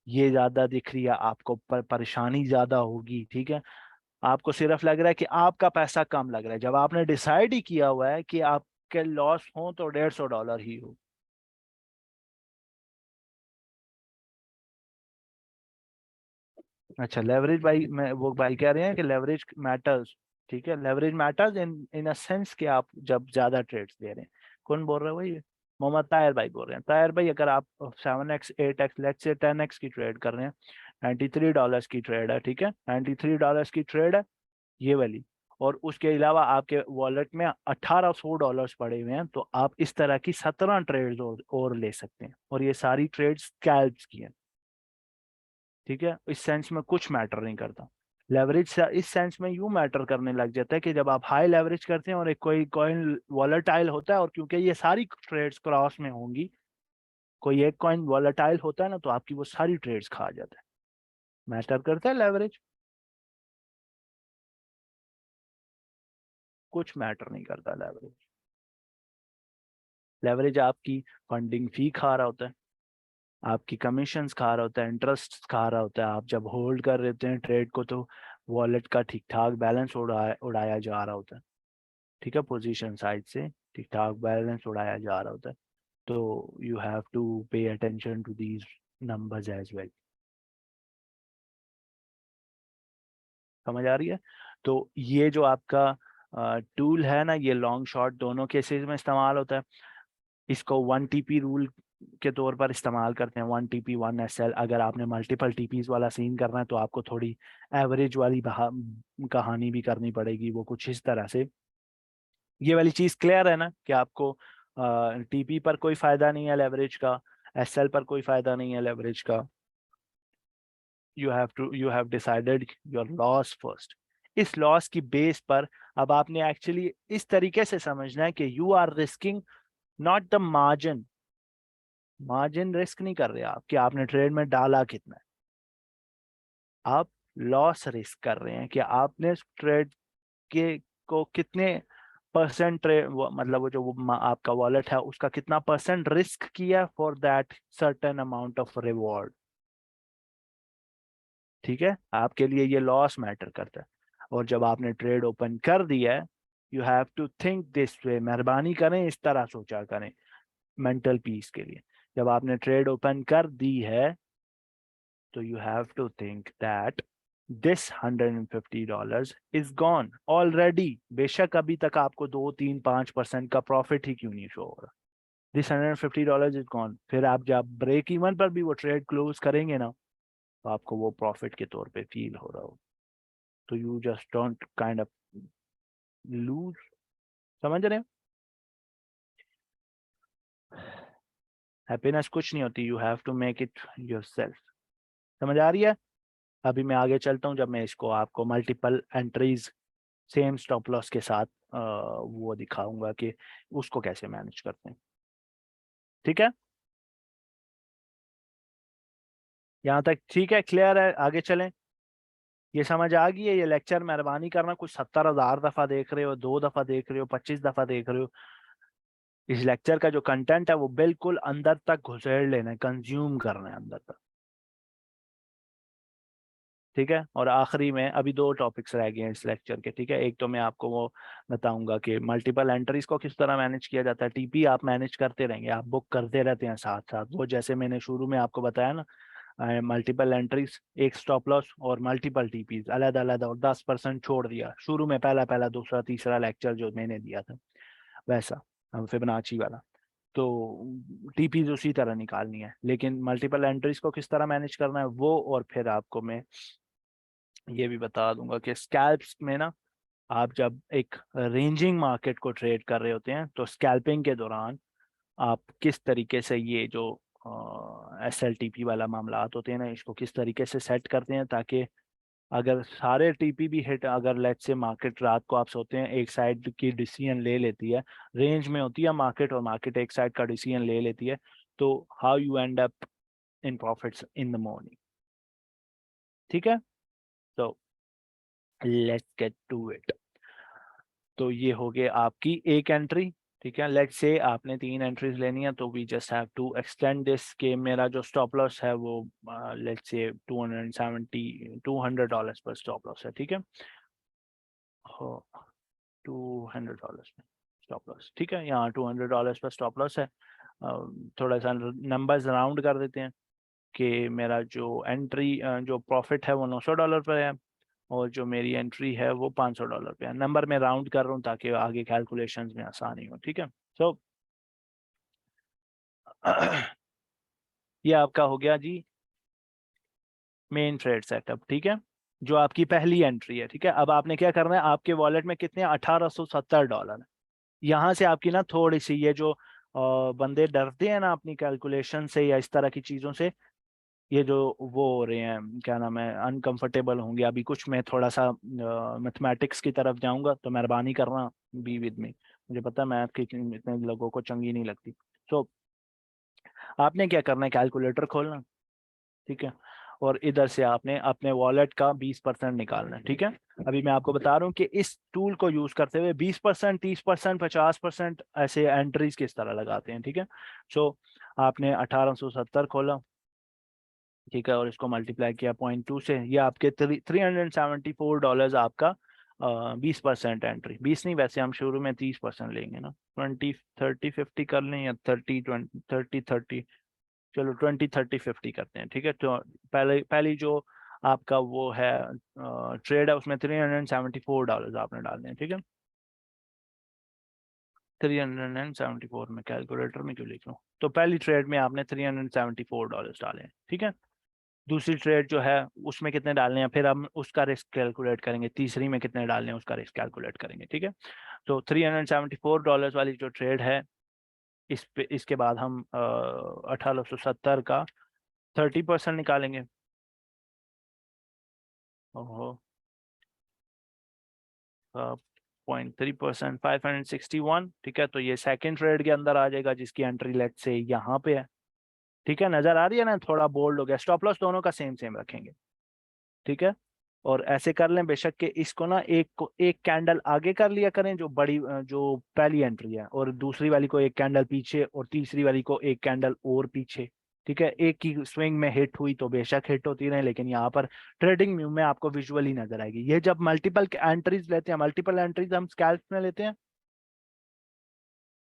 A: ये ज्यादा दिख रही है आपको, परेशानी ज्यादा होगी, ठीक है। आपको सिर्फ लग रहा है कि आपका पैसा कम लग रहा है, जब आपने डिसाइड ही किया हुआ है कि आपके लॉस हो तो $150 ही हो। अच्छा, लेवरेज भाई, मैं वो भाई कह रहे हैं कि लेवरेज मैटर्स, ठीक है, leverage matters in in a sense कि आप जब ज्यादा ट्रेड्स दे रहे हैं। कौन बोल रहा है भाई? मोहम्मद ताहिर भाई बोल रहे हैं। ताहिर भाई, अगर आप 7x 8x let's say 10x की ट्रेड कर रहे हैं, $93 की ट्रेड है, ठीक है, $93 की ट्रेड है ये वाली, और उसके अलावा आपके वॉलेट में $1800 पड़े हुए हैं, तो आप इस तरह की 17 ट्रेड्स और ले सकते हैं, और ये सारी ट्रेड्स स्कैल्प्स की हैं, ठीक है। इस सेंस में कुछ मैटर नहीं करता। लेवरेज इस सेंस में यूं मैटर करने लग जाता है कि जब आप हाई लेवरेज करते हैं और एक कोई कॉइन वॉलेटाइल होता है, और क्योंकि ये सारी ट्रेड्स क्रॉस में होंगी, कोई एक कॉइन वॉलेटाइल होता है ना, तो आपकी वो सारी ट्रेड्स खा जाता है। मैटर करता है लेवरेज? कुछ मैटर नहीं करता लेवरेज। लेवरेज आपकी फंडिंग फी खा रहा होता है, आपकी कमीशंस खा रहा होता है, इंटरेस्ट खा रहा होता है। आप जब होल्ड कर रहे हैं ट्रेड को, तो वॉलेट का ठीक ठाक बैलेंस उड़ाया जा रहा होता है, ठीक है, पोजीशन साइड से ठीक ठाक बैलेंस उड़ाया जा रहा होता है। तो you have to pay attention to these numbers as well. समझ आ रही है? तो ये जो आपका टूल है ना, ये लॉन्ग शॉर्ट दोनों केसेस में इस्तेमाल होता है। इसको 1 TP रूल के तौर पर इस्तेमाल करते हैं, 1 TP 1 SL। अगर आपने मल्टीपल टीपीज वाला सीन करना है, तो आपको थोड़ी एवरेज वाली कहानी भी करनी पड़ेगी, वो कुछ इस तरह से। ये वाली चीज क्लियर है ना कि आपको टीपी पर कोई फायदा नहीं है लेवरेज का, SL पर कोई फायदा नहीं है लेवरेज का। You have decided your loss first. इस लॉस की बेस पर अब आपने एक्चुअली इस तरीके से समझना है कि you are risking not the margin. Margin risk नहीं कर रहे आप कि आपने ट्रेड में डाला कितना है, आप लॉस रिस्क कर रहे हैं कि आपने ट्रेड के को कितने परसेंट मतलब वो जो आपका वॉलेट है उसका कितना परसेंट रिस्क किया for that certain amount of reward. ठीक है, आपके लिए ये लॉस मैटर करता है। और जब आपने ट्रेड ओपन कर दिया है, you have to think this way, मेहरबानी करें इस तरह सोचा करें मेंटल पीस के लिए। जब आपने ट्रेड ओपन कर दी है, तो you have to think that this $150 is gone already. बेशक अभी तक आपको 2 3 5% का प्रॉफिट ही क्यों नहीं शो हो रहा, दिस $150 इज गॉन। फिर आप जब ब्रेक इवन पर भी वो ट्रेड क्लोज करेंगे ना, तो आपको वो प्रॉफिट के तौर पे फील हो रहा हो। तो you just don't kind of lose. समझ रहे हो? हैप्पीनेस कुछ नहीं होती, you have to make it yourself. समझ आ रही है? अभी मैं आगे चलता हूँ, जब मैं इसको आपको multiple entries same stop loss के साथ वो दिखाऊंगा कि उसको कैसे मैनेज करते हैं। ठीक है, यहाँ तक ठीक है, क्लियर है? आगे चलें। ये समझ आ गई है? ये लेक्चर मेहरबानी करना कुछ 70,000 दफा देख रहे हो, 2 दफा देख रहे हो, 25 दफा देख रहे हो, इस लेक्चर का जो कंटेंट है वो बिल्कुल अंदर तक घुसेड़ लेना है, कंज्यूम करना है अंदर तक। ठीक है, और आखिरी में अभी 2 टॉपिक्स रह गए हैं इस लेक्चर के। ठीक है, एक तो मैं आपको वो बताऊंगा कि मल्टीपल एंट्रीज को किस तरह मैनेज किया जाता है। टीपी आप मैनेज करते रहेंगे, आप बुक करते रहते हैं साथ साथ, वो जैसे मैंने शुरू में आपको बताया ना, मल्टीपल एंट्रीज, एक स्टॉप लॉस और मल्टीपल टीपीज अलग अलग, और 10% छोड़ दिया शुरू में, पहला पहला दूसरा तीसरा लेक्चर जो मैंने दिया था वैसा, फिबोनाची वाला। तो टीपीज उसी तरह निकालनी है, लेकिन मल्टीपल एंट्रीज को किस तरह मैनेज करना है वो, और फिर आपको मैं ये भी बता दूंगा कि स्कैल्प्स में ना, आप जब एक रेंजिंग मार्केट को ट्रेड कर रहे होते हैं, तो स्कैल्पिंग के दौरान आप किस तरीके से ये जो SLTP वाला मामला होते हैं ना, इसको किस तरीके से सेट करते हैं, ताकि अगर सारे टीपी भी हिट, अगर लेट्स से मार्केट रात को आप सोते हैं एक साइड की डिसीजन ले लेती है, रेंज में होती है मार्केट और मार्केट एक साइड का डिसीजन ले लेती है, तो how you and up in profits in the morning. ठीक है, तो लेट्स गेट टू इट। तो ये हो गया आपकी एक एंट्री। ठीक है, लेट्स से आपने 3 एंट्रीज लेनी है, तो we just have to extend this के मेरा जो स्टॉप लॉस है वो लेट्स से $200 पर स्टॉप लॉस है। ठीक है, हो $200 में स्टॉप लॉस। ठीक है, यहाँ $200 पर स्टॉप लॉस है। थोड़ा सा नंबर्स राउंड कर देते हैं कि मेरा जो एंट्री जो प्रॉफिट है वो $900 पर है, और जो मेरी एंट्री है वो $500 पे है। नंबर में राउंड कर रहा हूँ ताकि आगे कैलकुलेशंस में आसानी हो। ठीक है, सो ये आपका हो गया जी मेन ट्रेड सेटअप। ठीक है, जो आपकी पहली एंट्री है। ठीक है, अब आपने क्या करना है, आपके वॉलेट में कितने $1870 है। यहाँ से आपकी ना थोड़ी सी ये जो बंदे डरते हैं ना अपनी कैलकुलेशन से या इस तरह की चीजों से, ये जो वो हो रहे हैं क्या नाम है, अनकंफर्टेबल होंगे अभी कुछ, मैं थोड़ा सा मैथमेटिक्स की तरफ जाऊंगा तो मेहरबानी करना, बी विद मी, मुझे पता है मैथ की इतने लोगों को चंगी नहीं लगती। तो आपने क्या करना है, कैलकुलेटर खोलना, ठीक है, और इधर से आपने अपने वॉलेट का 20% निकालना है, ठीक है। अभी मैं आपको बता रहा हूँ कि इस टूल को यूज करते हुए 20%, 30%, 50% ऐसे एंट्रीज किस तरह लगाते हैं, ठीक है। सो आपने 1870 खोला, ठीक है, और इसको मल्टीप्लाई किया 0.2 से, ये आपके $374 आपका 20% एंट्री, 20 नहीं, वैसे हम शुरू में 30% लेंगे ना, 20, 30, 50 कर लें, या 30, 20, 30, 30, चलो 20, 30, 50 करते हैं, ठीक है। तो पहली जो आपका वो है ट्रेड है, उसमें $374 आपने डालने हैं, ठीक है। 374 में कैलकुलेटर में क्यों लिख रहा हूँ, तो पहली ट्रेड में आपने $374 डाले हैं, ठीक है। दूसरी ट्रेड जो है उसमें कितने डालने हैं, फिर हम उसका रिस्क कैलकुलेट करेंगे, तीसरी में कितने डालने हैं उसका रिस्क कैलकुलेट करेंगे, ठीक है। तो $374 वाली जो ट्रेड है, इस पे इसके बाद हम 1870 का 30% निकालेंगे। ओहो, 0.3%, 561, ठीक है। तो ये सेकंड ट्रेड के अंदर आ जाएगा जिसकी एंट्री लेट से यहाँ पे है, ठीक है, नजर आ रही है ना, थोड़ा बोल्ड हो गया, स्टॉप लॉस दोनों का सेम सेम रखेंगे, ठीक है। और ऐसे कर लें बेशक कि इसको ना एक कैंडल आगे कर लिया करें, जो बड़ी जो पहली एंट्री है, और दूसरी वाली को एक कैंडल पीछे, और तीसरी वाली को एक कैंडल और पीछे, ठीक है। एक की स्विंग में हिट हुई तो बेशक हिट होती रहे, लेकिन यहाँ पर ट्रेडिंग व्यू में आपको विजुअली नजर आएगी। ये जब मल्टीपल एंट्रीज लेते हैं, मल्टीपल एंट्रीज हम स्कैल्प में लेते हैं,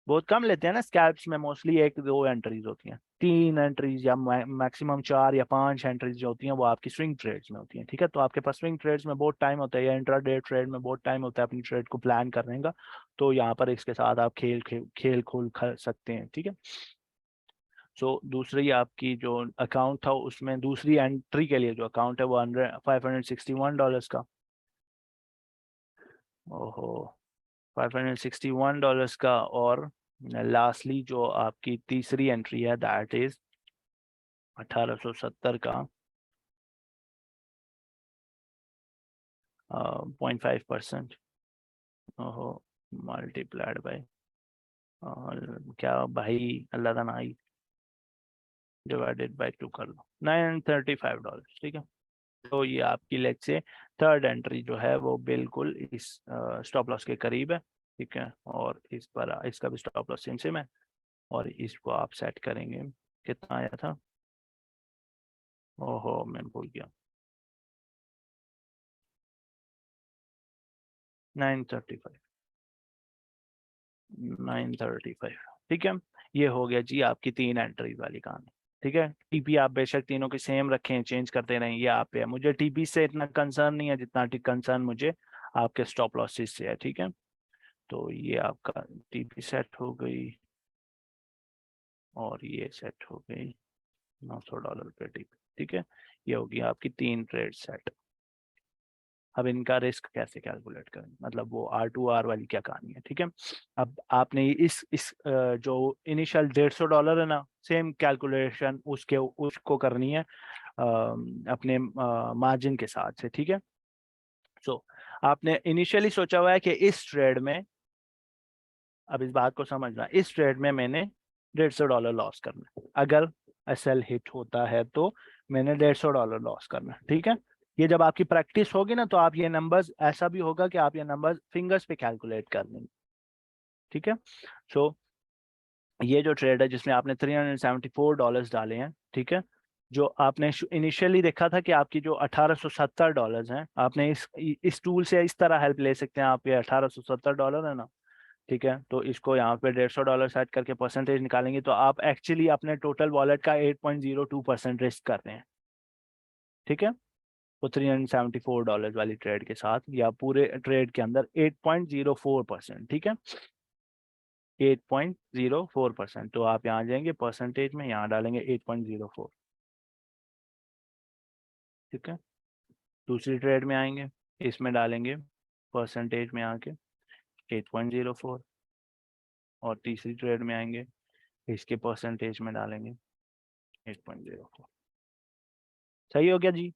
A: बहुत कम लेते हैं ना स्कैल्प्स में, मोस्टली एक दो एंट्रीज होती हैं, तीन एंट्रीज या मैक्सिमम 4 या 5 एंट्रीज जो होती हैं वो आपकी स्विंग ट्रेड्स में होती हैं, ठीक है। तो आपके पास स्विंग ट्रेड्स में बहुत टाइम होता है, या इंट्राडे ट्रेड में बहुत टाइम होता है अपनी ट्रेड को प्लान करने का, तो यहाँ पर इसके साथ आप खेल खोल सकते हैं, ठीक है। सो दूसरी आपकी जो अकाउंट था उसमें दूसरी एंट्री के लिए जो अकाउंट है वो $561 का, ओहो, $561 का। और लास्टली जो आपकी तीसरी एंट्री है दैट इज 1870 का 0.5%, ओहो, मल्टीप्लाइड बाय क्या भाई, अल्लाह का नाई, डिवाइडेड बाय 2 कर लो, $935, ठीक है। तो ये आपकी लेग से थर्ड एंट्री जो है वो बिल्कुल इस स्टॉप लॉस के करीब है, ठीक है। और इस पर इसका भी स्टॉप लॉस सेम सेम है, और इसको आप सेट करेंगे, कितना आया था, ओहो मैं भूल गया, 935, 935, ठीक है। ये हो गया जी आपकी तीन एंट्रीज वाली कहानी, ठीक है। टीपी आप बेशक तीनों की सेम रखें, चेंज करते रहें, ये आप पे है, मुझे टीपी से इतना कंसर्न नहीं है जितना कंसर्न मुझे आपके स्टॉप लॉसेस से है, ठीक है। तो ये आपका टीपी सेट हो गई, और ये सेट हो गई $900 पे टीपी, ठीक है। ये होगी आपकी तीन ट्रेड सेट। अब इनका रिस्क कैसे कैलकुलेट करें, मतलब वो R2R वाली क्या कहानी है, ठीक है। अब आपने इस जो इनिशियल $150 है ना, सेम कैलकुलेशन उसको करनी है अपने मार्जिन के साथ से, ठीक है। सो आपने इनिशियली सोचा हुआ है कि इस ट्रेड में, अब इस बात को समझना, इस ट्रेड में मैंने $150 लॉस करना है, अगर एसएल हिट होता है तो मैंने $150 लॉस करना है, ठीक है। ये जब आपकी प्रैक्टिस होगी ना, तो आप ये नंबर्स, ऐसा भी होगा कि आप ये नंबर्स फिंगर्स पे कैलकुलेट कर लेंगे, ठीक है। सो ये जो ट्रेड है जिसमें आपने $374 डाले हैं, ठीक है, जो आपने इनिशियली देखा था कि आपकी जो $1870 हैं, आपने इस टूल से इस तरह हेल्प ले सकते हैं आप, ये $1870 है ना, ठीक है। तो इसको यहाँ पे $150 सेट करके परसेंटेज निकालेंगे, तो आप एक्चुअली अपने टोटल वॉलेट का 8.02% रिस्क कर रहे हैं, ठीक है। तो $374 वाली ट्रेड के साथ, या पूरे ट्रेड के अंदर 8.04%, ठीक है, 8.04%। तो आप यहाँ जाएंगे परसेंटेज में, यहाँ डालेंगे 8.04, ठीक है। दूसरी ट्रेड में आएंगे, इसमें डालेंगे परसेंटेज में आके 8.04, और तीसरी ट्रेड में आएंगे, इसके परसेंटेज में डालेंगे 8.04, सही हो गया जी।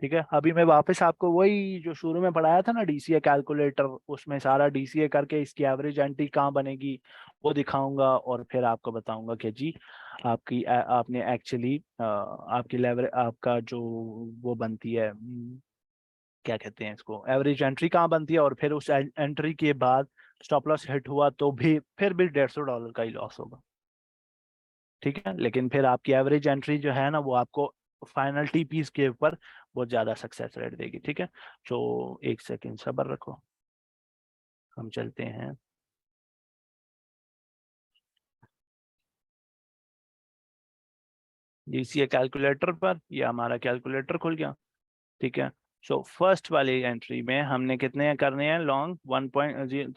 A: ठीक है, अभी मैं वापस आपको वही जो शुरू में पढ़ाया था ना डीसीए कैलकुलेटर, उसमें सारा डीसीए करके इसकी एवरेज एंट्री कहाँ बनेगी वो दिखाऊंगा, और फिर आपको बताऊंगा कि जी आपने एक्चुअली आपकी लेवल आपका जो वो बनती है, क्या कहते हैं इसको, एवरेज एंट्री कहाँ बनती है, और फिर उस एंट्री के बाद स्टॉप लॉस हिट हुआ तो भी फिर भी $150 का ही लॉस होगा। ठीक है, लेकिन फिर आपकी एवरेज एंट्री जो है ना वो आपको फाइनल टीपीस के ऊपर बहुत ज्यादा सक्सेस रेट देगी। ठीक है, तो एक सेकेंड सब्र रखो, हम चलते हैं। डीसीए कैलकुलेटर पर, ये हमारा कैलकुलेटर खुल गया। ठीक है, सो फर्स्ट वाली एंट्री में हमने कितने करने हैं लॉन्ग,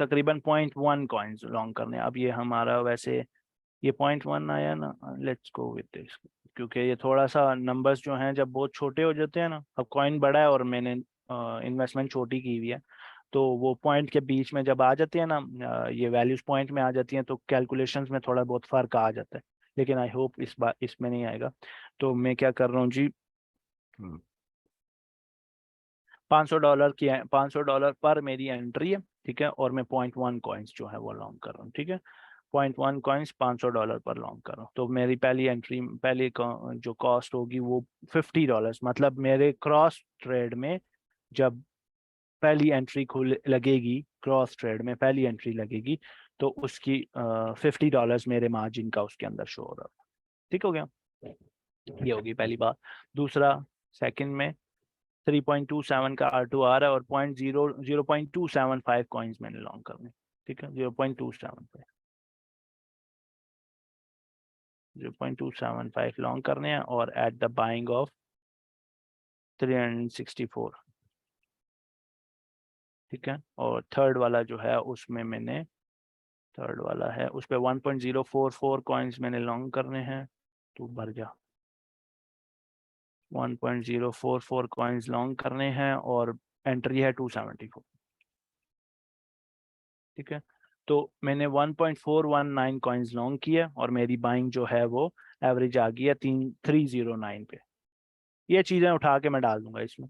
A: तकरीबन 0.1 लॉन्ग करने हैं। अब ये हमारा वैसे ये 0.1 आया ना, लेट्स गो विद दिस, क्योंकि ये थोड़ा सा नंबर्स जो हैं जब बहुत छोटे हो जाते हैं ना, अब कॉइन बड़ा है और मैंने इन्वेस्टमेंट छोटी की हुई है, तो वो पॉइंट के बीच में जब आ जाती है ना, ये वैल्यूज पॉइंट में आ जाती हैं तो कैलकुलेशंस में थोड़ा बहुत फर्क आ जाता है, लेकिन आई होप इस बार इसमें नहीं आएगा। तो मैं क्या कर रहा हूँ जी, $500 की, $500 पर मेरी एंट्री है। ठीक है, और मैं 0.1 कॉइन्स जो है वो लॉन्ग कर रहा हूँ। ठीक है, 0.1 कॉइन्स $500 पर लॉन्ग कर रहा हूँ, तो मेरी पहली एंट्री, जो कॉस्ट होगी वो $50, मतलब मेरे क्रॉस ट्रेड में जब पहली एंट्री खुल लगेगी, क्रॉस ट्रेड में पहली एंट्री लगेगी तो उसकी $50 मेरे मार्जिन का उसके अंदर शो हो रहा है। ठीक हो गया, ये होगी पहली बात। दूसरा, सेकंड में 3.27 का R2 है और 0.275 कॉइन्स मैंने लॉन्ग करने। ठीक है, 0.275 लॉन्ग करने हैं, और एट द बाइंग ऑफ 364। ठीक है, और थर्ड वाला जो है उसमें मैंने, थर्ड वाला है उस पर 1.044 कॉइन्स मैंने लॉन्ग करने हैं। तो भर जा, 1.044 कॉइन्स लॉन्ग करने हैं, और एंट्री है 274। ठीक है, तो मैंने 1.419 कॉइन्स लॉन्ग किया और मेरी बाइंग जो है वो एवरेज आ गई है 309 पे। ये चीज़ें उठा के मैं डाल दूंगा इसमें।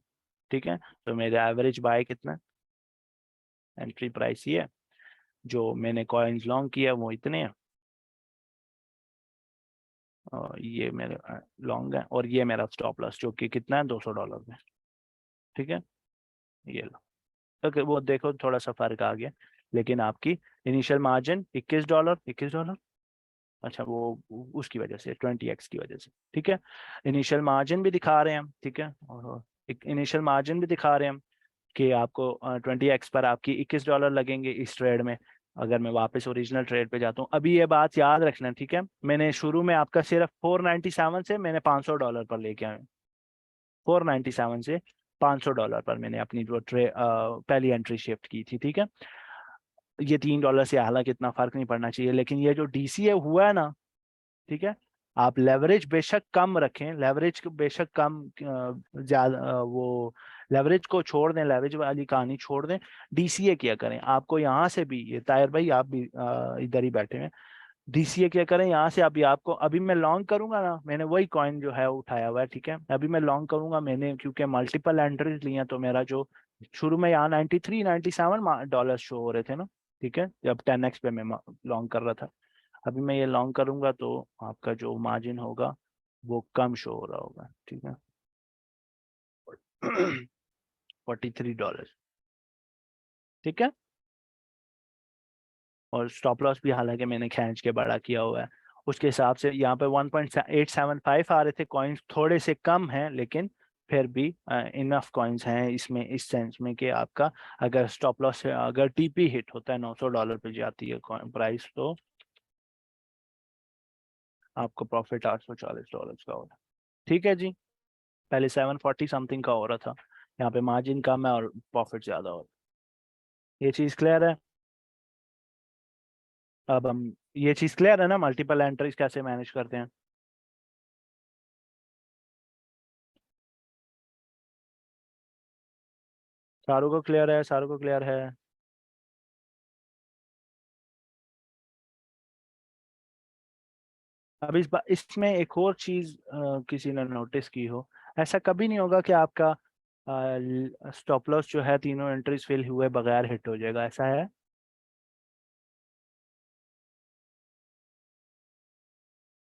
A: ठीक है, तो मेरा एवरेज बाय कितना, एंट्री प्राइस ये है, जो मैंने कॉइन्स लॉन्ग किया वो इतने हैं, और ये मेरे लॉन्ग है, और ये मेरा स्टॉप लॉस जो कि कितना है $200 में। ठीक है, ये लो, तो वो देखो थोड़ा सा फर्क आ गया, लेकिन आपकी इनिशियल मार्जिन $21, $21, अच्छा वो उसकी वजह से 20x की वजह से। ठीक है, इनिशियल मार्जिन भी दिखा रहे हैं हम। ठीक है, और एक इनिशियल मार्जिन भी दिखा रहे हैं हम कि आपको 20x पर आपकी $21 लगेंगे इस ट्रेड में। अगर मैं वापस ओरिजिनल ट्रेड पे जाता हूँ, अभी ये बात याद रखना, ठीक है, मैंने शुरू में आपका सिर्फ 497 से मैंने $500 पर लेके आया, 497 से $500 पर मैंने अपनी जो पहली एंट्री शिफ्ट की थी। ठीक है, ये $3 से हालांकि इतना फर्क नहीं पड़ना चाहिए, लेकिन ये जो डीसीए हुआ है ना, ठीक है, आप लेवरेज बेशक कम रखें, लेवरेज बेशक कम ज्यादा वो लेवरेज को छोड़ दें, लेवरेज वाली कहानी छोड़ दें, डीसीए किया करें। आपको यहाँ से भी, ये तायर भाई आप भी इधर ही बैठे हैं, डीसीए क्या करें यहाँ से। अभी आपको, अभी मैं लॉन्ग करूंगा ना, मैंने वही कॉइन जो है उठाया हुआ है। ठीक है, अभी मैं लॉन्ग करूंगा, मैंने क्योंकि मल्टीपल एंट्रीज ली हैं, तो मेरा जो शुरू में यहाँ 93-97 शो हो रहे थे ना, ठीक है, जब 10x पे मैं लॉन्ग कर रहा था, अभी मैं ये लॉन्ग करूंगा तो आपका जो मार्जिन होगा वो कम शो हो रहा होगा। ठीक है, $43। ठीक है, और स्टॉप लॉस भी हालांकि मैंने खींच के बड़ा किया हुआ है, उसके हिसाब से यहाँ पे 1.875 आ रहे थे कॉइन्स, थोड़े से कम हैं लेकिन फिर भी इनफ कॉइन्स हैं इसमें, इस सेंस में कि आपका अगर स्टॉप लॉस से अगर टीपी हिट होता है $900 पे जाती है प्राइस, तो आपको प्रॉफिट $840 का होगा। ठीक है जी, पहले 740 समथिंग का हो रहा था, यहाँ पे मार्जिन कम है और प्रॉफिट ज्यादा हो रहा है। ये चीज क्लियर है? अब हम, ये चीज क्लियर है ना मल्टीपल एंट्रीज कैसे मैनेज करते हैं? सारों को क्लियर है, सारों को क्लियर है? अब इसमें एक और चीज किसी ने नोटिस की हो, ऐसा कभी नहीं होगा कि आपका स्टॉप लॉस जो है तीनों एंट्रीज फेल हुए बगैर हिट हो जाएगा, ऐसा है?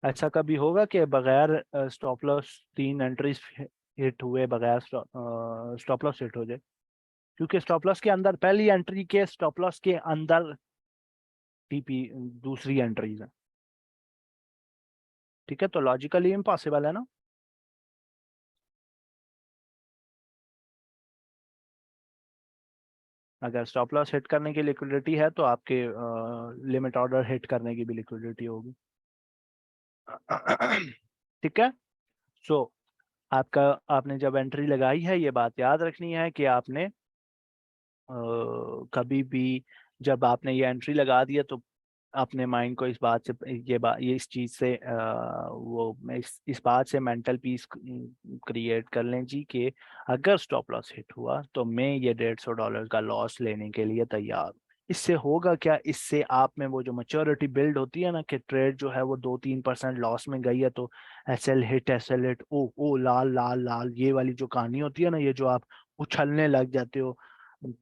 A: ऐसा कभी होगा कि बगैर स्टॉप लॉस तीन एंट्रीज हिट हुए बगैर स्टॉप लॉस हिट हो जाए? क्योंकि स्टॉप लॉस के अंदर पहली एंट्री के स्टॉप लॉस के अंदर टीपी दूसरी एंट्रीज है। ठीक है, तो लॉजिकली इम्पॉसिबल है ना। अगर स्टॉप लॉस हिट करने की लिक्विडिटी है तो आपके लिमिट ऑर्डर हिट करने की भी लिक्विडिटी होगी। ठीक है। सो आपका आपने जब एंट्री लगाई है ये बात याद रखनी है कि आपने कभी भी जब आपने ये एंट्री लगा दिया तो अपने माइंड को इस बात से ये इस चीज से वो इस बात से मेंटल पीस क्रिएट कर लें जी कि अगर स्टॉप लॉस हिट हुआ तो मैं ये $150 का लॉस लेने के लिए तैयार हूं। इससे होगा क्या, इससे आप में वो जो मैच्योरिटी बिल्ड होती है ना कि ट्रेड जो है वो 2-3% लॉस में गई है तो एस एल हिट, ओ ओ लाल लाल लाल, ये वाली जो कहानी होती है ना, ये जो आप उछलने लग जाते हो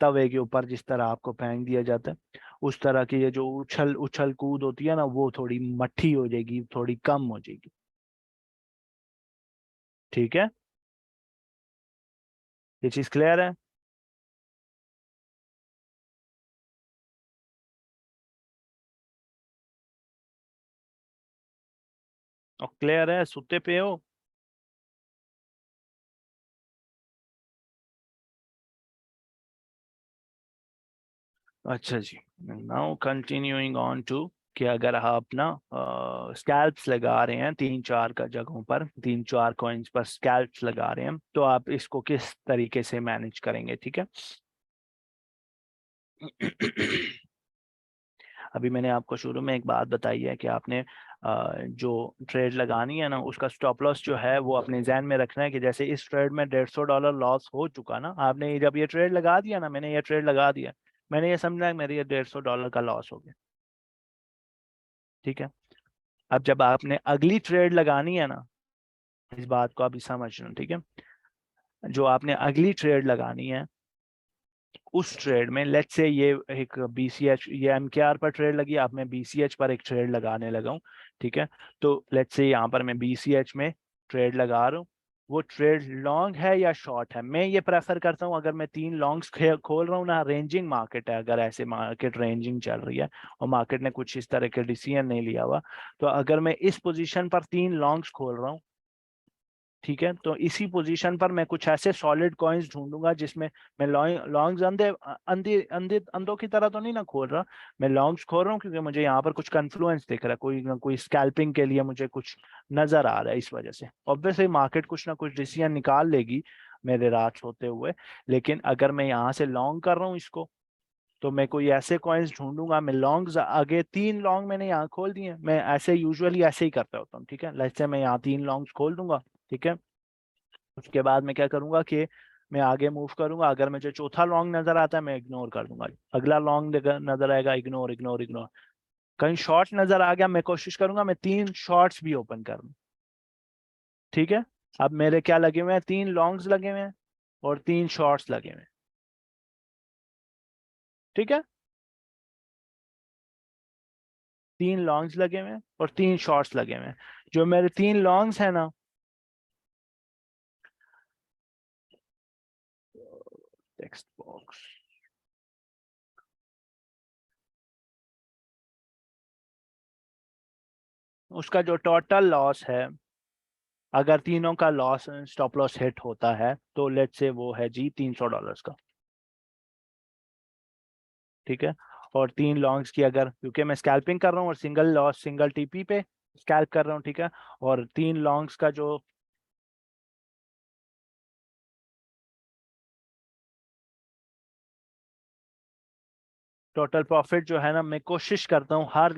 A: तवे के ऊपर जिस तरह आपको फेंक दिया जाता है, उस तरह की ये जो उछल उछल कूद होती है ना वो थोड़ी मट्ठी हो जाएगी, थोड़ी कम हो जाएगी। ठीक है, ये चीज क्लियर है? और क्लियर है, सुते पे हो? अच्छा जी। नाउ कंटिन्यूइंग ऑन टू कि अगर आप ना स्कैल्प्स लगा रहे हैं तीन चार का जगहों पर, तीन चार कॉइन्स पर स्कैल्प्स लगा रहे हैं तो आप इसको किस तरीके से मैनेज करेंगे, ठीक है? अभी मैंने आपको शुरू में एक बात बताई है कि आपने जो ट्रेड लगानी है ना उसका स्टॉप लॉस जो है वो अपने जहन में रखना है कि जैसे इस ट्रेड में $150 लॉस हो चुका ना, आपने जब ये ट्रेड लगा दिया ना, मैंने ये ट्रेड लगा दिया, मैंने ये समझा कि मेरे ये $150 का लॉस हो गया। ठीक है, अब जब आपने अगली ट्रेड लगानी है ना, इस बात को अभी समझना, ठीक है? जो आपने अगली ट्रेड लगानी है उस ट्रेड में लेट्स से ये एक बीसीएच, ये एमकेआर पर ट्रेड लगी, आप मैं बीसीएच पर एक ट्रेड लगाने लगा हूँ। ठीक है, तो लेट्स से यहाँ पर मैं बीसीएच में ट्रेड लगा रहा हूँ, वो ट्रेड लॉन्ग है या शॉर्ट है? मैं ये प्रेफर करता हूँ अगर मैं तीन लॉन्ग्स खोल रहा हूँ ना, रेंजिंग मार्केट है, अगर ऐसे मार्केट रेंजिंग चल रही है और मार्केट ने कुछ इस तरह के डिसीजन नहीं लिया हुआ, तो अगर मैं इस पोजीशन पर तीन लॉन्ग्स खोल रहा हूँ, ठीक है, तो इसी पोजीशन पर मैं कुछ ऐसे सॉलिड कॉइन्स ढूंढूंगा जिसमें मैं लॉन्ग्स अंधे अंधे अंधे अंधों की तरह तो नहीं ना खोल रहा, मैं लॉन्ग्स खोल रहा हूँ क्योंकि मुझे यहाँ पर कुछ कन्फ्लुएंस दिख रहा है, कोई ना कोई स्कैल्पिंग के लिए मुझे कुछ नजर आ रहा है, इस वजह से ऑब्वियसली मार्केट कुछ ना कुछ डिसीजन निकाल लेगी मेरे रात होते हुए। लेकिन अगर मैं यहाँ से लॉन्ग कर रहा हूँ इसको, तो मैं कोई ऐसे कॉइन्स ढूंढूंगा, मैं लॉन्ग्स आगे तीन लॉन्ग मैंने यहाँ खोल दिए, मैं ऐसे यूजुअली ऐसे ही करता होता हूँ, ठीक है? लेट्स से मैं यहाँ तीन लॉन्ग्स खोल दूंगा, ठीक है? उसके बाद मैं क्या करूंगा कि मैं आगे मूव करूंगा, अगर मुझे चौथा लॉन्ग नजर आता है मैं इग्नोर कर दूंगा, अगला लॉन्ग नजर आएगा, इग्नोर इग्नोर इग्नोर। कहीं शॉर्ट नजर आ गया, मैं कोशिश करूंगा मैं तीन शॉर्ट्स भी ओपन करूं। ठीक है, अब मेरे क्या लगे हुए हैं, तीन लॉन्ग्स लगे हुए हैं और तीन शॉर्ट्स लगे हुए हैं। ठीक है, तीन लॉन्ग्स लगे हुए हैं और तीन शॉर्ट्स लगे हुए हैं। जो मेरे तीन लॉन्ग्स है ना, टेक्स्ट बॉक्स, उसका जो टोटल लॉस है, अगर तीनों का लॉस स्टॉप लॉस हिट होता है तो लेट से वो है जी $300 का। ठीक है, और तीन लॉन्ग्स की अगर, क्योंकि मैं स्कैल्पिंग कर रहा हूँ और सिंगल लॉस सिंगल टीपी पे स्कैल्प कर रहा हूँ, ठीक है, और तीन लॉन्ग्स का जो टोटल प्रॉफिट जो है ना, मैं कोशिश करता हूँ हर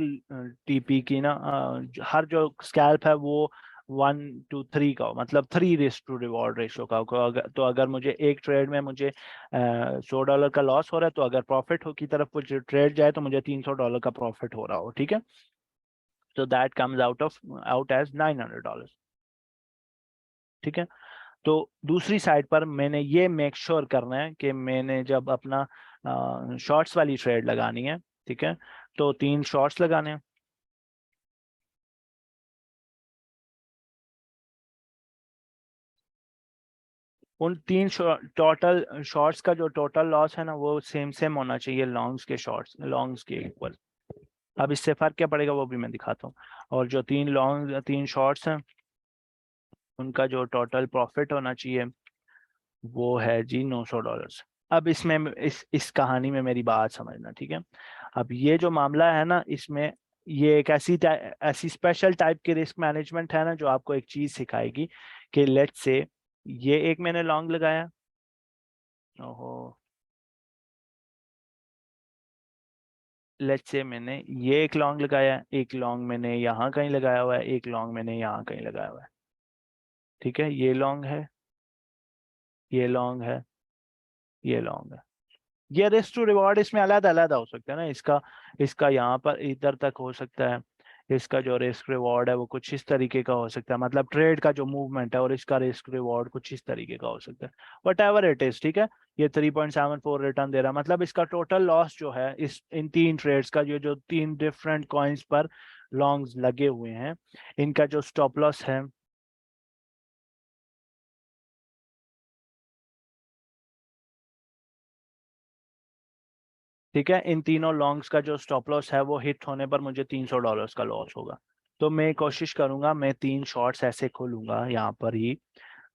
A: टीपी की ना हर जो स्कैल्प है वो 1 to 3 का हो, मतलब 3:रिवॉर्ड रेशो का हो। तो अगर मुझे एक ट्रेड में मुझे $100 का लॉस हो रहा है, तो अगर प्रॉफिट हो की तरफ कुछ ट्रेड जाए तो मुझे $300 का प्रॉफिट हो रहा हो। ठीक है, तो दैट कम्स आउट एज $900। ठीक है। तो दूसरी साइड पर मैंने ये मेक श्योर करना है कि मैंने जब अपना शॉर्ट्स वाली ट्रेड लगानी है, ठीक है, तो 3 शॉर्ट्स लगाने हैं। उन 3 टोटल शॉर्ट्स का जो टोटल लॉस है ना, वो सेम सेम होना चाहिए लॉन्ग्स के शॉर्ट्स, लॉन्ग्स के इक्वल। अब इससे फर्क क्या पड़ेगा वो भी मैं दिखाता हूँ। और जो 3 शॉर्ट्स हैं उनका जो टोटल प्रॉफिट होना चाहिए वो है जी $900। अब इसमें इस कहानी में मेरी बात समझना, ठीक है। अब ये जो मामला है ना, इसमें ये एक ऐसी स्पेशल टाइप की रिस्क मैनेजमेंट है ना, जो आपको एक चीज सिखाएगी कि लेट्स से ये एक मैंने लॉन्ग लगाया, ओहो, लेट्स से मैंने ये एक लॉन्ग लगाया, एक लॉन्ग मैंने यहाँ कहीं लगाया हुआ है, एक लॉन्ग मैंने यहाँ कहीं लगाया हुआ है। ठीक है, ये लॉन्ग है, ये लॉन्ग है, ये लॉन्ग है। ये रिस्क टू रिवॉर्ड इसमें अलग अलग हो सकता है ना, इसका इसका यहाँ पर इधर तक हो सकता है, इसका जो रिस्क रिवॉर्ड है वो कुछ इस तरीके का हो सकता है, मतलब ट्रेड का जो मूवमेंट है और इसका रिस्क रिवॉर्ड कुछ इस तरीके का हो सकता है, वट एवर इट इज। ठीक है, ये 3.74 रिटर्न दे रहा है, मतलब इसका टोटल लॉस जो है इस इन 3 ट्रेड्स का, ये जो 3 डिफरेंट कॉइन्स पर लॉन्ग्स लगे हुए हैं, इनका जो स्टॉप लॉस है, ठीक है, इन तीनों लॉन्ग्स का जो स्टॉप लॉस है वो हिट होने पर मुझे $300 का लॉस होगा। तो मैं कोशिश करूंगा, मैं 3 शॉर्ट्स ऐसे खोलूंगा, यहाँ पर ही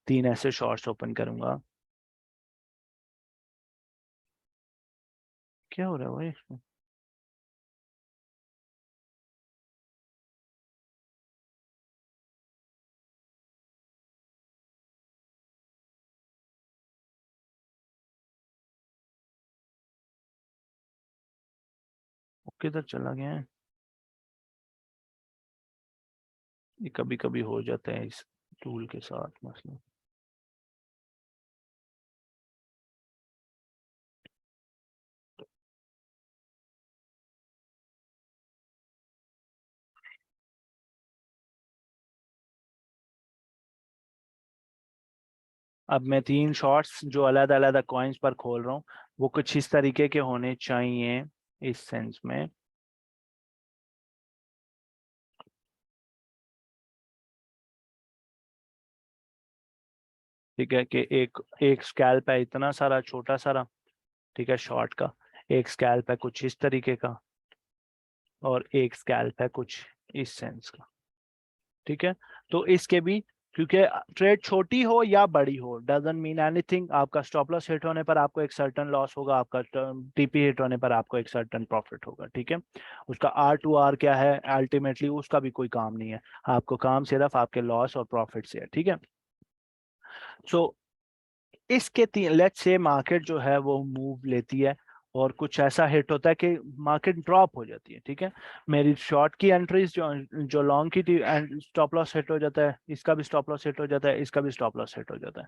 A: 3 ऐसे शॉर्ट्स ओपन करूंगा। क्या हो रहा है भाई इसमें? वो किधर चला गया है? ये कभी कभी हो जाता है इस टूल के साथ मसला। अब मैं 3 शॉर्ट्स जो अलग अलग कॉइन्स पर खोल रहा हूँ, वो कुछ इस तरीके के होने चाहिए, इस सेंस में, ठीक है, कि एक एक स्कैल्प है इतना सारा छोटा सारा, ठीक है, शॉर्ट का। एक स्कैल्प है कुछ इस तरीके का, और एक स्कैल्प है कुछ इस सेंस का। ठीक है, तो इसके भी, क्योंकि ट्रेड छोटी हो या बड़ी हो डजंट मीन एनीथिंग, आपका स्टॉप लॉस हिट होने पर आपको एक सर्टन लॉस होगा, आपका टीपी हिट होने पर आपको एक सर्टन प्रॉफिट होगा। ठीक है, उसका R to R क्या है अल्टीमेटली, उसका भी कोई काम नहीं है, आपको काम सिर्फ आपके लॉस और प्रॉफिट से है। ठीक है, सो इसके 3, लेट्स से मार्केट जो है वो मूव लेती है और कुछ ऐसा हिट होता है कि मार्केट ड्रॉप हो जाती है। ठीक है, मेरी शॉर्ट की एंट्रीज जो जो लॉन्ग की स्टॉप लॉस हिट हो जाता है, इसका भी स्टॉप लॉस हिट हो जाता है, इसका भी स्टॉप लॉस हिट हो जाता है।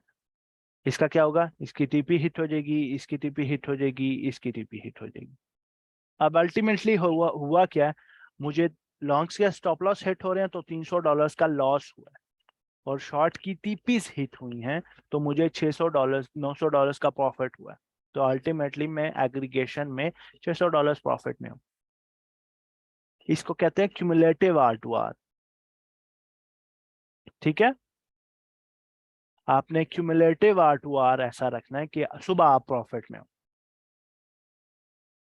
A: इसका क्या होगा, इसकी टीपी हिट हो जाएगी, इसकी टीपी हिट हो जाएगी, इसकी टीपी हिट हो जाएगी। अब अल्टीमेटली हुआ क्या है, मुझे लॉन्ग्स के स्टॉप लॉस हिट हो रहे हैं तो $300 का लॉस हुआ है, और शॉर्ट की टीपीज हिट हुई हैं तो मुझे $600 $900 का प्रॉफिट हुआ है। तो अल्टीमेटली मैं एग्रीगेशन में $600 प्रॉफिट में हूँ। इसको कहते हैं क्यूमुलेटिव R to R। ठीक है, आपने क्यूमुलेटिव R to R ऐसा रखना है कि सुबह आप प्रॉफिट में हो।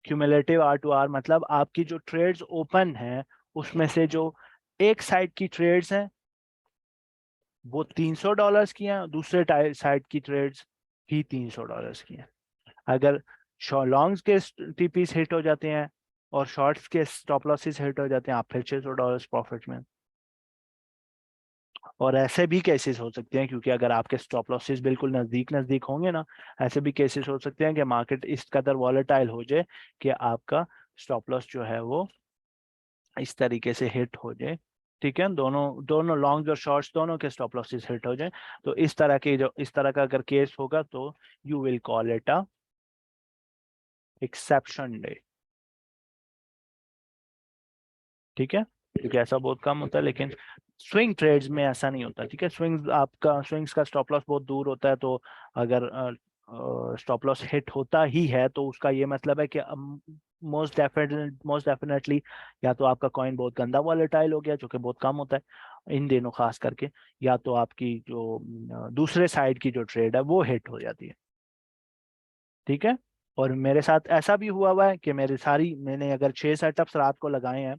A: क्यूमुलेटिव R to R मतलब आपकी जो ट्रेड्स ओपन है उसमें से जो एक साइड की ट्रेड्स हैं वो $300 की हैं, दूसरे साइड की ट्रेड्स भी $300 की हैं। अगर लॉन्ग्स के टीपीस हिट हो जाते हैं और शॉर्ट्स के स्टॉप लॉसेस हिट हो जाते हैं, आप फिर $600 प्रॉफिट में। और ऐसे भी केसेस हो सकते हैं, क्योंकि अगर आपके स्टॉप लॉसेस बिल्कुल नजदीक नजदीक होंगे ना, ऐसे भी केसेस हो सकते हैं कि मार्केट इस कदर वॉलेटाइल हो जाए कि आपका स्टॉप लॉस जो है वो इस तरीके से हिट हो जाए। ठीक है, दोनों दोनों लॉन्ग और शॉर्ट्स दोनों के स्टॉप लॉसेस हिट हो जाए। तो इस तरह का अगर केस होगा तो you will call it a exception day. ठीक है, क्योंकि ऐसा बहुत कम होता है। लेकिन स्विंग ट्रेड्स में ऐसा नहीं होता, ठीक है। स्विंग्स का स्टॉप लॉस बहुत दूर होता है, तो अगर स्टॉप लॉस हिट होता ही है तो उसका ये मतलब है कि मोस्ट डेफिनेटली या तो आपका कॉइन बहुत गंदा वॉलेटाइल हो गया, जो कि बहुत कम होता है इन दिनों खास करके, या तो आपकी जो दूसरे साइड की जो ट्रेड है वो हिट हो जाती है, ठीक है। और मेरे साथ ऐसा भी हुआ है कि मैंने अगर 6 सेटअप्स रात को लगाए हैं,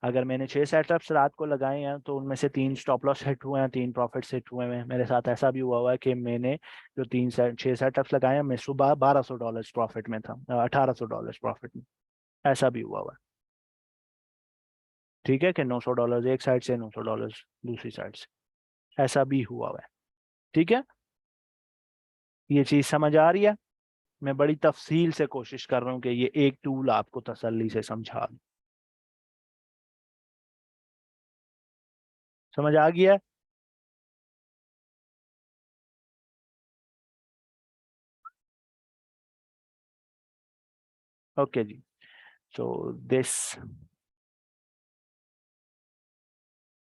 A: अगर मैंने 6 सेटअप्स रात को लगाए हैं तो उनमें से 3 स्टॉप लॉस हिट हुए हैं, 3 प्रॉफिट्स हिट हुए हैं। मेरे साथ ऐसा भी हुआ है कि मैंने जो 6 सेटअप्स लगाए हैं, मैं सुबह $1200 प्रॉफिट में था, $1800 प्रॉफिट में। ऐसा भी हुआ है, ठीक है, कि $900 एक साइड से, $900 दूसरी साइड से, ऐसा भी हुआ है, ठीक है। ये चीज समझ आ रही है? मैं बड़ी तफसील से कोशिश कर रहा हूँ कि ये एक टूल आपको तसल्ली से समझा दूं। समझ आ गया? ओके जी। So this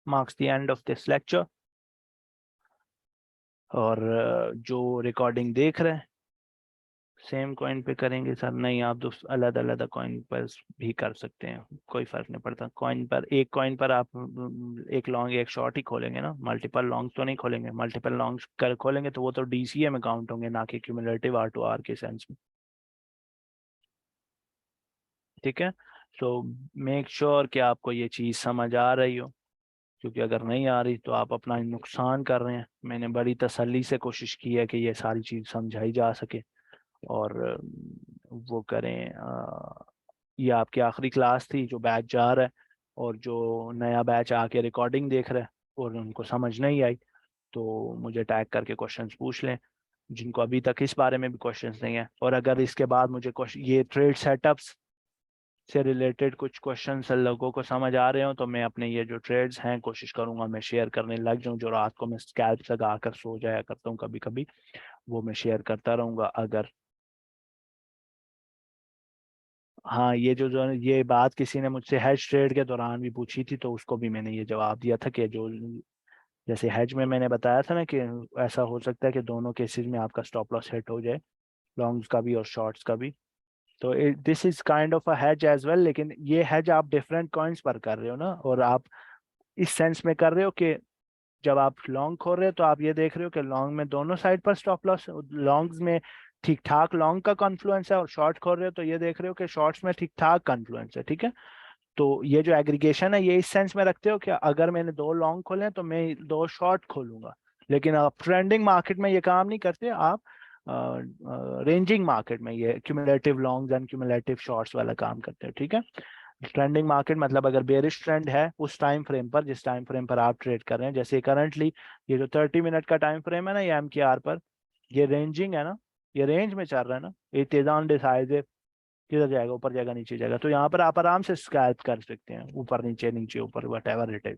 A: marks the end of this lecture। और जो रिकॉर्डिंग देख रहे हैं सेम कॉइन पे करेंगे सर? नहीं, आप अलग अलग कॉइन पर भी कर सकते हैं, कोई फर्क नहीं पड़ता। एक कॉइन पर आप एक लॉन्ग एक शॉर्ट ही खोलेंगे ना, मल्टीपल लॉन्ग्स तो नहीं खोलेंगे। मल्टीपल लॉन्ग्स कर खोलेंगे तो वो तो डीसीए में काउंट होंगे, ना कि क्यूमुलेटिव आर टू आर के सेंस में, ठीक है। सो मेक श्योर कि आपको ये चीज़ समझ आ रही हो, क्योंकि अगर नहीं आ रही तो आप अपना नुकसान कर रहे हैं। मैंने बड़ी तसल्ली से कोशिश की है कि ये सारी चीज़ समझाई जा सके, और वो करें। ये आपकी आखिरी क्लास थी, जो बैच जा रहा है और जो नया बैच आके रिकॉर्डिंग देख रहा है और उनको समझ नहीं आई, तो मुझे टैग करके क्वेश्चंस पूछ लें, जिनको अभी तक इस बारे में भी क्वेश्चंस नहीं है। और अगर इसके बाद मुझे ये ट्रेड सेटअप्स से रिलेटेड कुछ क्वेश्चन लोगों को समझ आ रहे हो, तो मैं अपने ये जो ट्रेड्स हैं कोशिश करूंगा मैं शेयर करने लग जाऊं। जो रात को मैं स्कैल्प लगा कर सो जाया करता हूँ कभी कभी, वो मैं शेयर करता रहूंगा। अगर हाँ, ये बात किसी ने मुझसे हेज ट्रेड के दौरान भी पूछी थी, तो उसको भी मैंने ये जवाब दिया था कि जो जैसे हेज में मैंने बताया था ना कि ऐसा हो सकता है कि दोनों केसेस में आपका स्टॉप लॉस हिट हो जाए, लॉन्ग्स का भी और शॉर्ट्स का भी। तो this is kind of a hedge as well, लेकिन ये हेज आप डिफरेंट कॉइन्स पर कर रहे हो ना, और आप इस सेंस में कर रहे हो कि जब आप लॉन्ग खोल रहे हो तो आप ये देख रहे हो कि लॉन्ग में दोनों साइड पर स्टॉप लॉस, लॉन्ग्स में ठीक ठाक लॉन्ग का कॉन्फ्लुएंस है, और शॉर्ट खोल रहे हो तो ये देख रहे हो कि शॉर्ट्स में ठीक ठाक कॉन्फ्लुएंस है, ठीक है। तो ये जो एग्रीगेशन है ये इस सेंस में रखते हो कि अगर मैंने 2 लॉन्ग खोले हैं तो मैं 2 शॉर्ट खोलूंगा। लेकिन आप ट्रेंडिंग मार्केट में ये काम नहीं करते, आप रेंजिंग मार्केट में ये cumulative longs and cumulative shorts वाला काम करते हो, ठीक है। ट्रेंडिंग मार्केट मतलब अगर बेरिश ट्रेंड है उस टाइम फ्रेम पर, जिस टाइम फ्रेम पर आप ट्रेड कर रहे हैं, जैसे करंटली ये जो 30 मिनट का टाइम फ्रेम है ना, ये MKR पर, ये रेंजिंग है ना, ये रेंज में चल रहा है ना, ये तेजान डिसाइड किधर जाएगा, ऊपर जाएगा नीचे जाएगा, तो यहाँ पर आप आराम से स्कैल्प कर सकते हैं, ऊपर नीचे नीचे ऊपर वट एवर इट इज,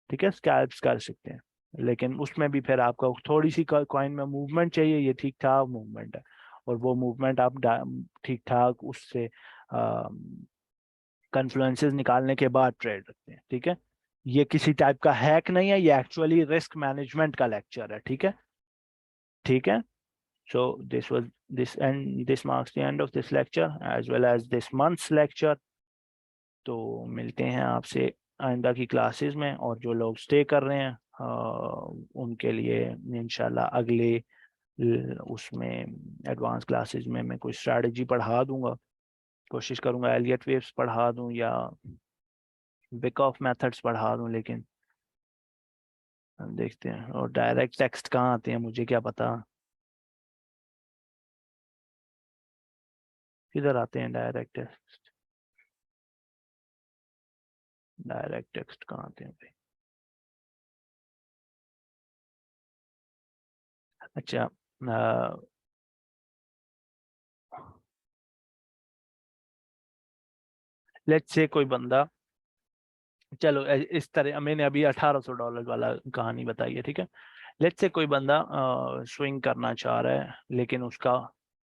A: ठीक है, स्कैल्प कर सकते हैं। लेकिन उसमें भी फिर आपको थोड़ी सी कॉइन में मूवमेंट चाहिए, ये ठीक ठाक मूवमेंट है, और वो मूवमेंट आप ठीक ठाक उससे कन्फ्लुएंसेस निकालने के बाद ट्रेड रखते हैं, ठीक है। ये किसी टाइप का हैक नहीं है, ये एक्चुअली रिस्क मैनेजमेंट का लेक्चर है, ठीक है, ठीक है। So this marks the end of this lecture as well as this month's lecture। तो मिलते हैं आपसे आइंदा की क्लासेस में, और जो लोग स्टे कर रहे हैं उनके लिए इंशाल्लाह अगले उसमें एडवांस क्लासेस में मैं कोई स्ट्रैटेजी पढ़ा दूंगा। कोशिश करूंगा एलियट वेव्स पढ़ा दूं या विक ऑफ मेथड्स पढ़ा दूं, लेकिन हम देखते हैं। और डायरेक्ट टेक्स्ट कहाँ आते हैं मुझे क्या पता, किधर आते हैं डायरेक्ट टेक्स्ट? डायरेक्ट टेक्स्ट कहाँ आते हैं भाई? अच्छा, लेट्स से कोई बंदा, चलो इस तरह मैंने अभी $1800 वाला कहानी बताई है, ठीक है। लेट्स से कोई बंदा स्विंग करना चाह रहा है, लेकिन उसका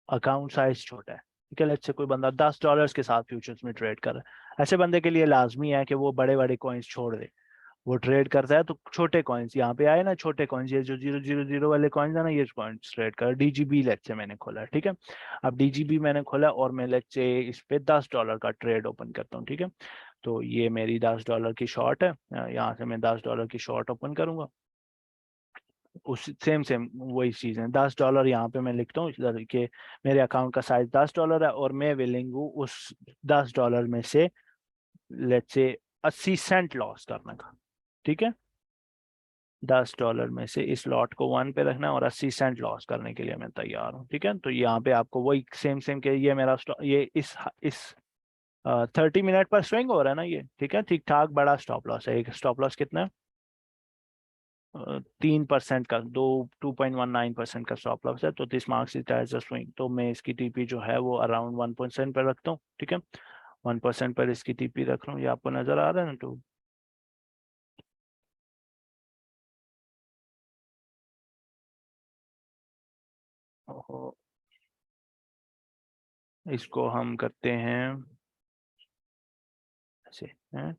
A: अकाउंट साइज छोटा है, ठीक है। लेट्स से कोई बंदा $10 के साथ फ्यूचर्स में ट्रेड कर रहा है, ऐसे बंदे के लिए लाजमी है कि वो बड़े बड़े कॉइन्स छोड़ दे, वो ट्रेड करता है तो छोटे कॉइन्स यहाँ पे आए ना, छोटे कॉइन्स, ये जो 000 वाले कॉइन्स है ना, ये कॉइन्स ट्रेड कर। डीजीबी लेट्स से मैंने खोला, ठीक है। अब डीजीबी मैंने खोला और मैं लेट्स से इस पे $10 का ट्रेड ओपन करता हूँ, ठीक है। तो ये मेरी $10 की शॉर्ट है, यहाँ से मैं $10 की शॉर्ट ओपन करूंगा। उस सेम सेम वही चीज है, $10 यहाँ पे मैं लिखता हूँ इधर के, मेरे अकाउंट का साइज $10 है और मैं विलिंग हूँ उस $10 में से लेट्स से 80 सेंट लॉस करने का, ठीक है। $10 में से इस लॉट को 1 पे रखना है और 80 सेंट लॉस करने के लिए मैं तैयार हूँ, ठीक है। तो यहाँ पे आपको वही सेम सेम के, ये मेरा ये इस 30 मिनट पर स्विंग हो रहा है ना ये, ठीक है, ठीक ठाक बड़ा स्टॉप लॉस है। एक स्टॉप लॉस कितना है? 3% का, 2.19% का स्टॉप लॉस है। तो this marks it as a swing. तो मैं इसकी टीपी जो है वो अराउंड 1% पर रखता हूँ, ठीक है। 1% पर इसकी टीपी रख रहा हूँ, ये आपको नजर आ रहा है ना? तो ओहो, इसको हम करते हैं ऐसे हैं,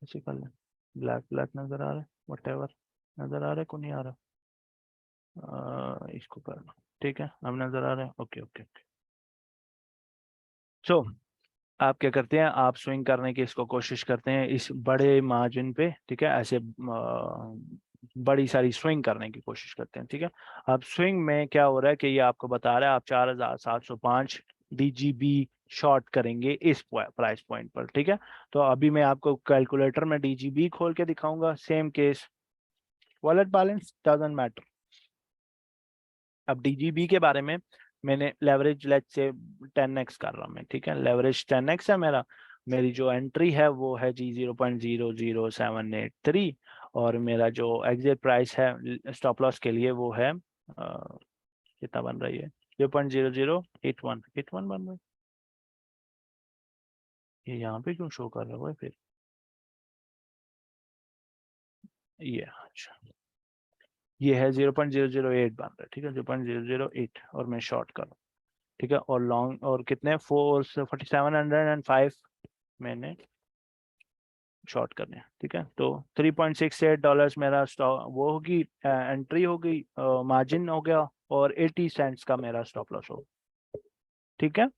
A: ऐसे कर लें। ब्लैक ब्लैक नजर आ रहा है, वट एवर, नजर आ रहा है को नहीं आ रहा? इसको करना, ठीक है, अब नजर आ रहा है, ओके ओके ओके। सो आप क्या करते हैं, आप स्विंग करने की इसको कोशिश करते हैं इस बड़े मार्जिन पे, ठीक है, ऐसे बड़ी सारी स्विंग करने की कोशिश करते हैं, ठीक है। अब स्विंग में क्या हो रहा है कि ये आपको बता रहा है आप 4705 डीजीबी शॉर्ट करेंगे इस प्राइस पॉइंट पर, ठीक है। तो अभी मैं आपको कैलकुलेटर में डीजीबी खोल के दिखाऊंगा, same case, wallet balance doesn't matter. अब डीजीबी के बारे में मैंने लेवरेज लेट से 10x कर रहा हूँ मैं, ठीक है, लेवरेज 10x है मेरा। मेरी जो एंट्री है वो है जी 0.00783 और मेरा जो एग्जिट प्राइस है स्टॉप लॉस के लिए वो है कितना बन रही है? 0.0081 बन रहा है। ये यहाँ पे क्यों शो कर रहा है फिर? ये अच्छा, ये है 0.008 बन रहा है, ठीक है, 0.008 और मैं शॉर्ट कर रहा हूँ, ठीक है। और लॉन्ग और कितने 4705 मैंने शॉर्ट करने हैं, ठीक है। तो $3.68 मेरा स्टॉक वो होगी, एंट्री हो गई, मार्जिन हो गया, और 80 सेंट्स का मेरा स्टॉप लॉस हो, ठीक है।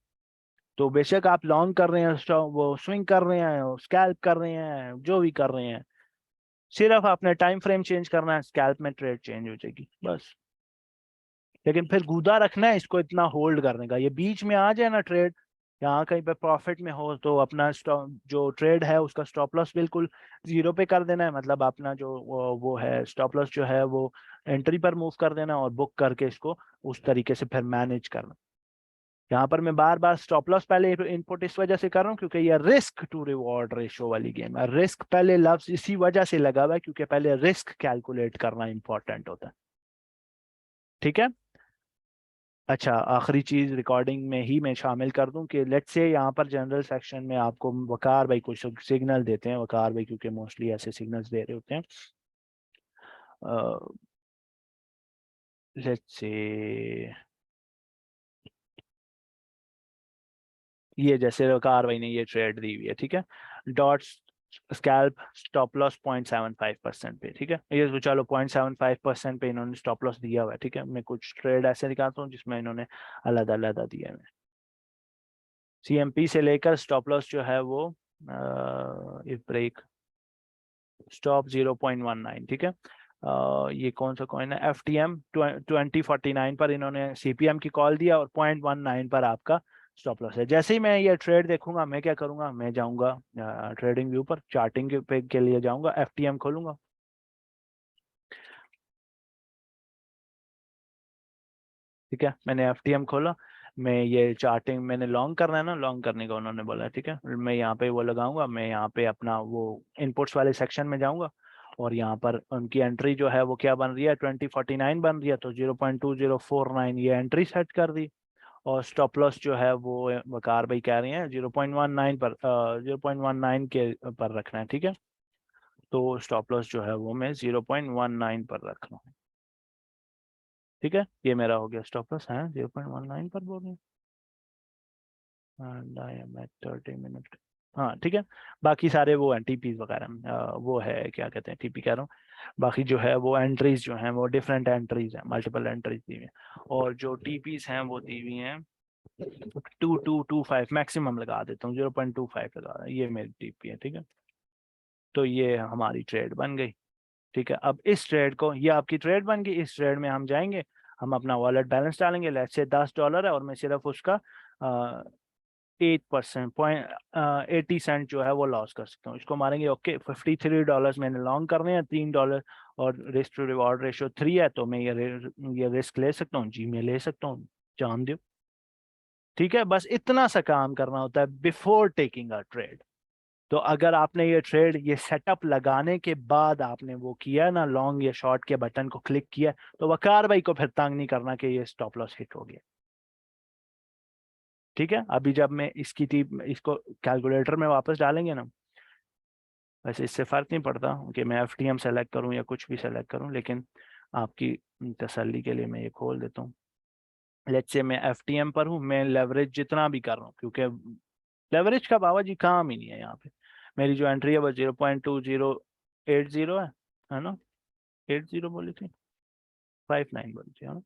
A: तो बेशक आप लॉन्ग कर रहे हैं, स्टॉक वो स्विंग कर रहे हैं, स्कैल्प कर रहे हैं, जो भी कर रहे हैं, सिर्फ आपने टाइम फ्रेम चेंज करना है, स्कैल्प में ट्रेड चेंज हो जाएगी बस। लेकिन फिर गुदा रखना है इसको इतना होल्ड करने का, ये बीच में आ जाए ना ट्रेड, यहाँ कहीं पे प्रॉफिट में हो तो अपना स्टॉप जो ट्रेड है उसका स्टॉप लॉस बिल्कुल जीरो पे कर देना है, मतलब अपना जो वो है स्टॉप लॉस जो है वो एंट्री पर मूव कर देना और बुक करके इसको उस तरीके से फिर मैनेज करना। यहाँ पर मैं बार बार स्टॉप लॉस पहले इनपुट इस वजह से कर रहा हूँ क्योंकि ये रिस्क टू रिवॉर्ड रेशो वाली गेम है। रिस्क पहले लफ्ज इसी वजह से लगा हुआ है क्योंकि पहले रिस्क कैलकुलेट करना इंपॉर्टेंट होता है, ठीक है। अच्छा, आखिरी चीज रिकॉर्डिंग में ही मैं शामिल कर दूं कि लेट्स से यहाँ पर जनरल सेक्शन में आपको वकार भाई कुछ सिग्नल देते हैं, वकार भाई क्योंकि मोस्टली ऐसे सिग्नल्स दे रहे होते हैं। लेट्स से ये जैसे वकार भाई ने ये ट्रेड दी हुई है, ठीक है, डॉट्स स्कैल्प स्टॉप लॉस 0.75% पे, ठीक है, ये तो चलो 0.75% पे इन्होंने स्टॉप लॉस दिया हुआ है, ठीक है। मैं कुछ ट्रेड ऐसे दिखाता हूँ जिसमें इन्होंने अलग अलग दिया है। सीएमपी से लेकर स्टॉप लॉस जो है वो इफ ब्रेक स्टॉप 0.19, ठीक है। ये कौन सा कॉइन है? FTM 2049 पर इन्होंने CPM की कॉल दिया और 0.19 पर आपका स्टॉप लॉस है। जैसे ही मैं ये ट्रेड देखूंगा मैं क्या करूंगा, मैं जाऊंगा ट्रेडिंग व्यू पर, चार्टिंग के लिए जाऊंगा, FTM खोलूंगा, ठीक है। मैंने FTM खोला, मैं ये चार्टिंग मैंने लॉन्ग करना है ना, लॉन्ग करने का उन्होंने बोला है, ठीक है। मैं यहाँ पे वो लगाऊंगा, मैं यहाँ पे अपना वो इनपुट्स वाले सेक्शन में जाऊंगा और यहाँ पर उनकी एंट्री जो है वो क्या बन रही है, 2049 बन रही है, तो 0.2049 ये एंट्री सेट कर दी। और स्टॉप लॉस जो है वो वकार भाई कह रहे हैं 0.19 पर, 0.19 के पर रखना है, ठीक है। तो स्टॉप लॉस जो है वो मैं 0.19 पर रख रहा हूँ, ठीक है। ये मेरा हो गया स्टॉप लॉस है 0.19 पर बोल रहे हैं। and I am at 30 minutes। हाँ ठीक है, बाकी सारे वो हैं टीपीज वगैरह, वो है क्या कहते हैं, टीपी कह रहा हूँ, बाकी जो है वो एंट्रीज जो हैं वो डिफरेंट एंट्रीज हैं, मल्टीपल एंट्रीज दी हुई हैं, और जो टीपीज हैं वो दी हुई हैं 2225 मैक्सिमम लगा देता हूँ, 0.25 लगा रहा है, ये मेरी टीपी है, ठीक है। तो ये हमारी ट्रेड बन गई, ठीक है। अब इस ट्रेड को, ये आपकी ट्रेड बन गई, इस ट्रेड में हम जाएंगे, हम अपना वॉलेट बैलेंस डालेंगे, लेट्स से $10 है और मैं सिर्फ उसका 8% पॉइंट 80 सेंट जो है वो लॉस कर सकता हूँ, इसको मारेंगे। ओके, $53 मैंने लॉन्ग करने हैं, $3 और रिस्क टू रिवॉर्ड रेशियो 3 है, तो मैं ये रिस्क ले सकता हूँ जी, मैं ले सकता हूँ, जान दो, ठीक है। बस इतना सा काम करना होता है बिफोर टेकिंग अ ट्रेड। तो अगर आपने ये ट्रेड, ये सेटअप लगाने के बाद आपने वो किया ना, लॉन्ग या शॉर्ट के बटन को क्लिक किया, तो वकार भाई को फिर तंग नहीं करना कि ये स्टॉप लॉस हिट हो गया, ठीक है। अभी जब मैं इसको कैलकुलेटर में वापस डालेंगे ना, वैसे इससे फर्क नहीं पड़ता कि मैं एफटीएम सेलेक्ट करूं या कुछ भी सेलेक्ट करूं, लेकिन आपकी तसल्ली के लिए मैं ये खोल देता हूँ। लेट्स से मैं एफटीएम पर हूँ, मैं लेवरेज जितना भी कर रहा हूँ, क्योंकि लेवरेज का बाबा जी काम ही नहीं है यहाँ पे। मेरी जो एंट्री है वो 0.2080 है ना, 80 बोली थी, 59 बोली थी, है ना,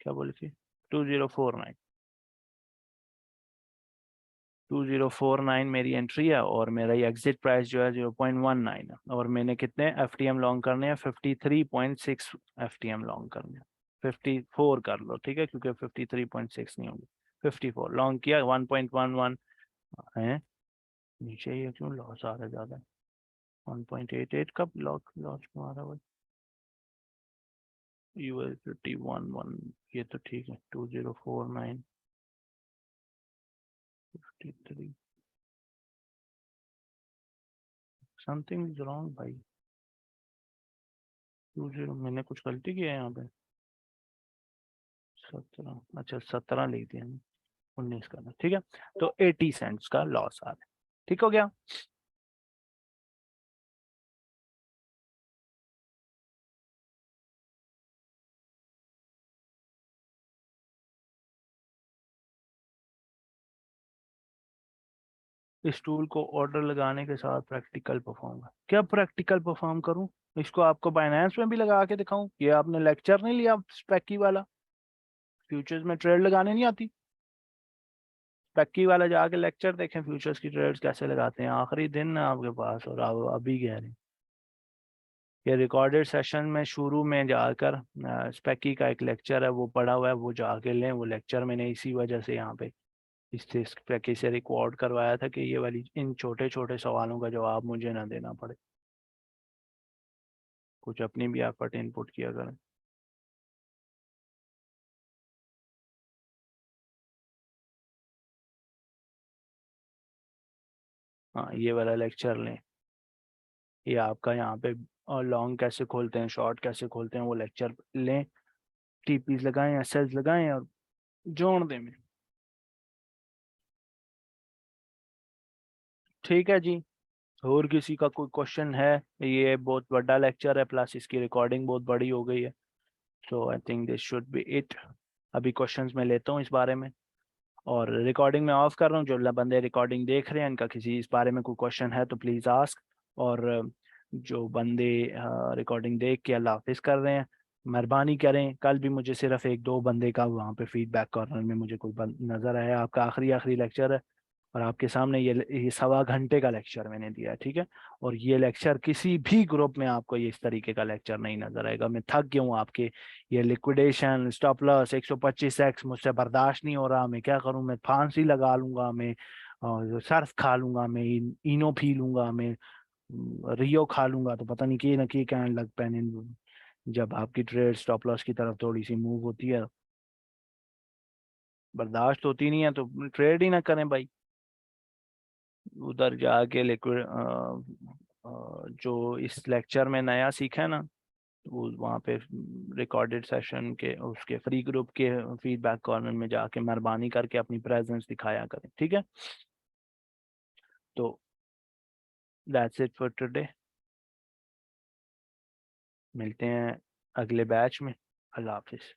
A: क्या बोली थी, 2049, 2049 मेरी एंट्री है, और मेरा ये एग्जिट प्राइस जो है 0.19 है, और मैंने कितने एफटीएम लॉन्ग करने हैं, 53.6 एफटीएम लॉन्ग करने हैं, 54 कर लो, ठीक है, क्योंकि 53.6 नहीं होंगे, 54 लॉन्ग किया, 1.11 है, नीचे ये क्यों लॉस आ रहा है ज्यादा, 1.88 कब लॉस लॉस क्यों आ रहा है, यूएस 51 ये तो ठीक है, 2049 53 समथिंग इज रॉन्ग भाई, 20 मैंने कुछ गलती की है यहाँ पे, 17, अच्छा 17 लिख दिया, 19 करना, ठीक है। तो 80 सेंट्स का लॉस आ रहा है, ठीक हो गया। इस टूल को ऑर्डर लगाने के साथ प्रैक्टिकल परफॉर्म, क्या प्रैक्टिकल परफॉर्म करूं, इसको आपको बाइनेंस में भी लगा के दिखाऊं, ये आपने लेक्चर नहीं लिया स्पेकी वाला, फ्यूचर्स में ट्रेड लगाने नहीं आती, स्पेकी वाला जाके लेक्चर देखें, फ्यूचर्स की ट्रेड्स कैसे लगाते हैं, आखिरी दिन ना आपके पास, और आप अभी कह रहे हैं। ये रिकॉर्डेड सेशन में शुरू में जाकर स्पेकी का एक लेक्चर है वो पढ़ा हुआ है, वो जाके लें, वो लेक्चर मैंने इसी वजह से यहाँ पे इससे स्पेकी से रिकॉर्ड करवाया था, कि ये वाली इन छोटे छोटे सवालों का जवाब मुझे ना देना पड़े, कुछ अपनी भी एफर्ट इनपुट किया करें। हाँ, ये वाला लेक्चर लें, ये आपका यहाँ पे, और लॉन्ग कैसे खोलते हैं, शॉर्ट कैसे खोलते हैं, वो लेक्चर लें, टीपीज लगाएं, एसएल्स लगाएं और जोड़ दें में, ठीक है जी। और किसी का कोई क्वेश्चन है, ये बहुत बड़ा लेक्चर है, प्लस इसकी रिकॉर्डिंग बहुत बड़ी हो गई है, so I think this should be it. अभी क्वेश्चंस मैं लेता हूँ इस बारे में, और रिकॉर्डिंग में ऑफ कर रहा हूँ, जो बंदे रिकॉर्डिंग देख रहे हैं इनका किसी इस बारे में कोई क्वेश्चन है तो प्लीज़ आस्क, और जो बंदे रिकॉर्डिंग देख के अल्लाह हाफिज कर रहे हैं, मेहरबानी करें, कल भी मुझे सिर्फ एक दो बंदे का वहाँ पे फीडबैक कॉर्नर में मुझे कोई नज़र आया, आपका आखिरी आखिरी लेक्चर है, और आपके सामने ये 1.25 घंटे का लेक्चर मैंने दिया है, ठीक है। और ये लेक्चर किसी भी ग्रुप में आपको ये इस तरीके का लेक्चर नहीं नजर आएगा, मैं थक गया हूँ आपके ये लिक्विडेशन स्टॉप लॉस 125x मुझसे बर्दाश्त नहीं हो रहा, मैं क्या करूँ, मैं फांसी लगा लूंगा, मैं सर्फ खा लूंगा, मैं इनो पी लूंगा, मैं रियो खा लूंगा, तो पता नहीं कि ना कि कहने लग पैने, जब आपकी ट्रेड स्टॉप लॉस की तरफ थोड़ी सी मूव होती है, बर्दाश्त होती नहीं है तो ट्रेड ही ना करें भाई। उधर जाके लिक्विड जो इस लेक्चर में नया सीखा है ना, वो वहाँ पे रिकॉर्डेड सेशन के उसके फ्री ग्रुप के फीडबैक कॉर्नर में जाके मेहरबानी करके अपनी प्रेजेंस दिखाया करें, ठीक है। तो दैट्स इट फॉर टुडे, मिलते हैं अगले बैच में, अल्लाह हाफिज।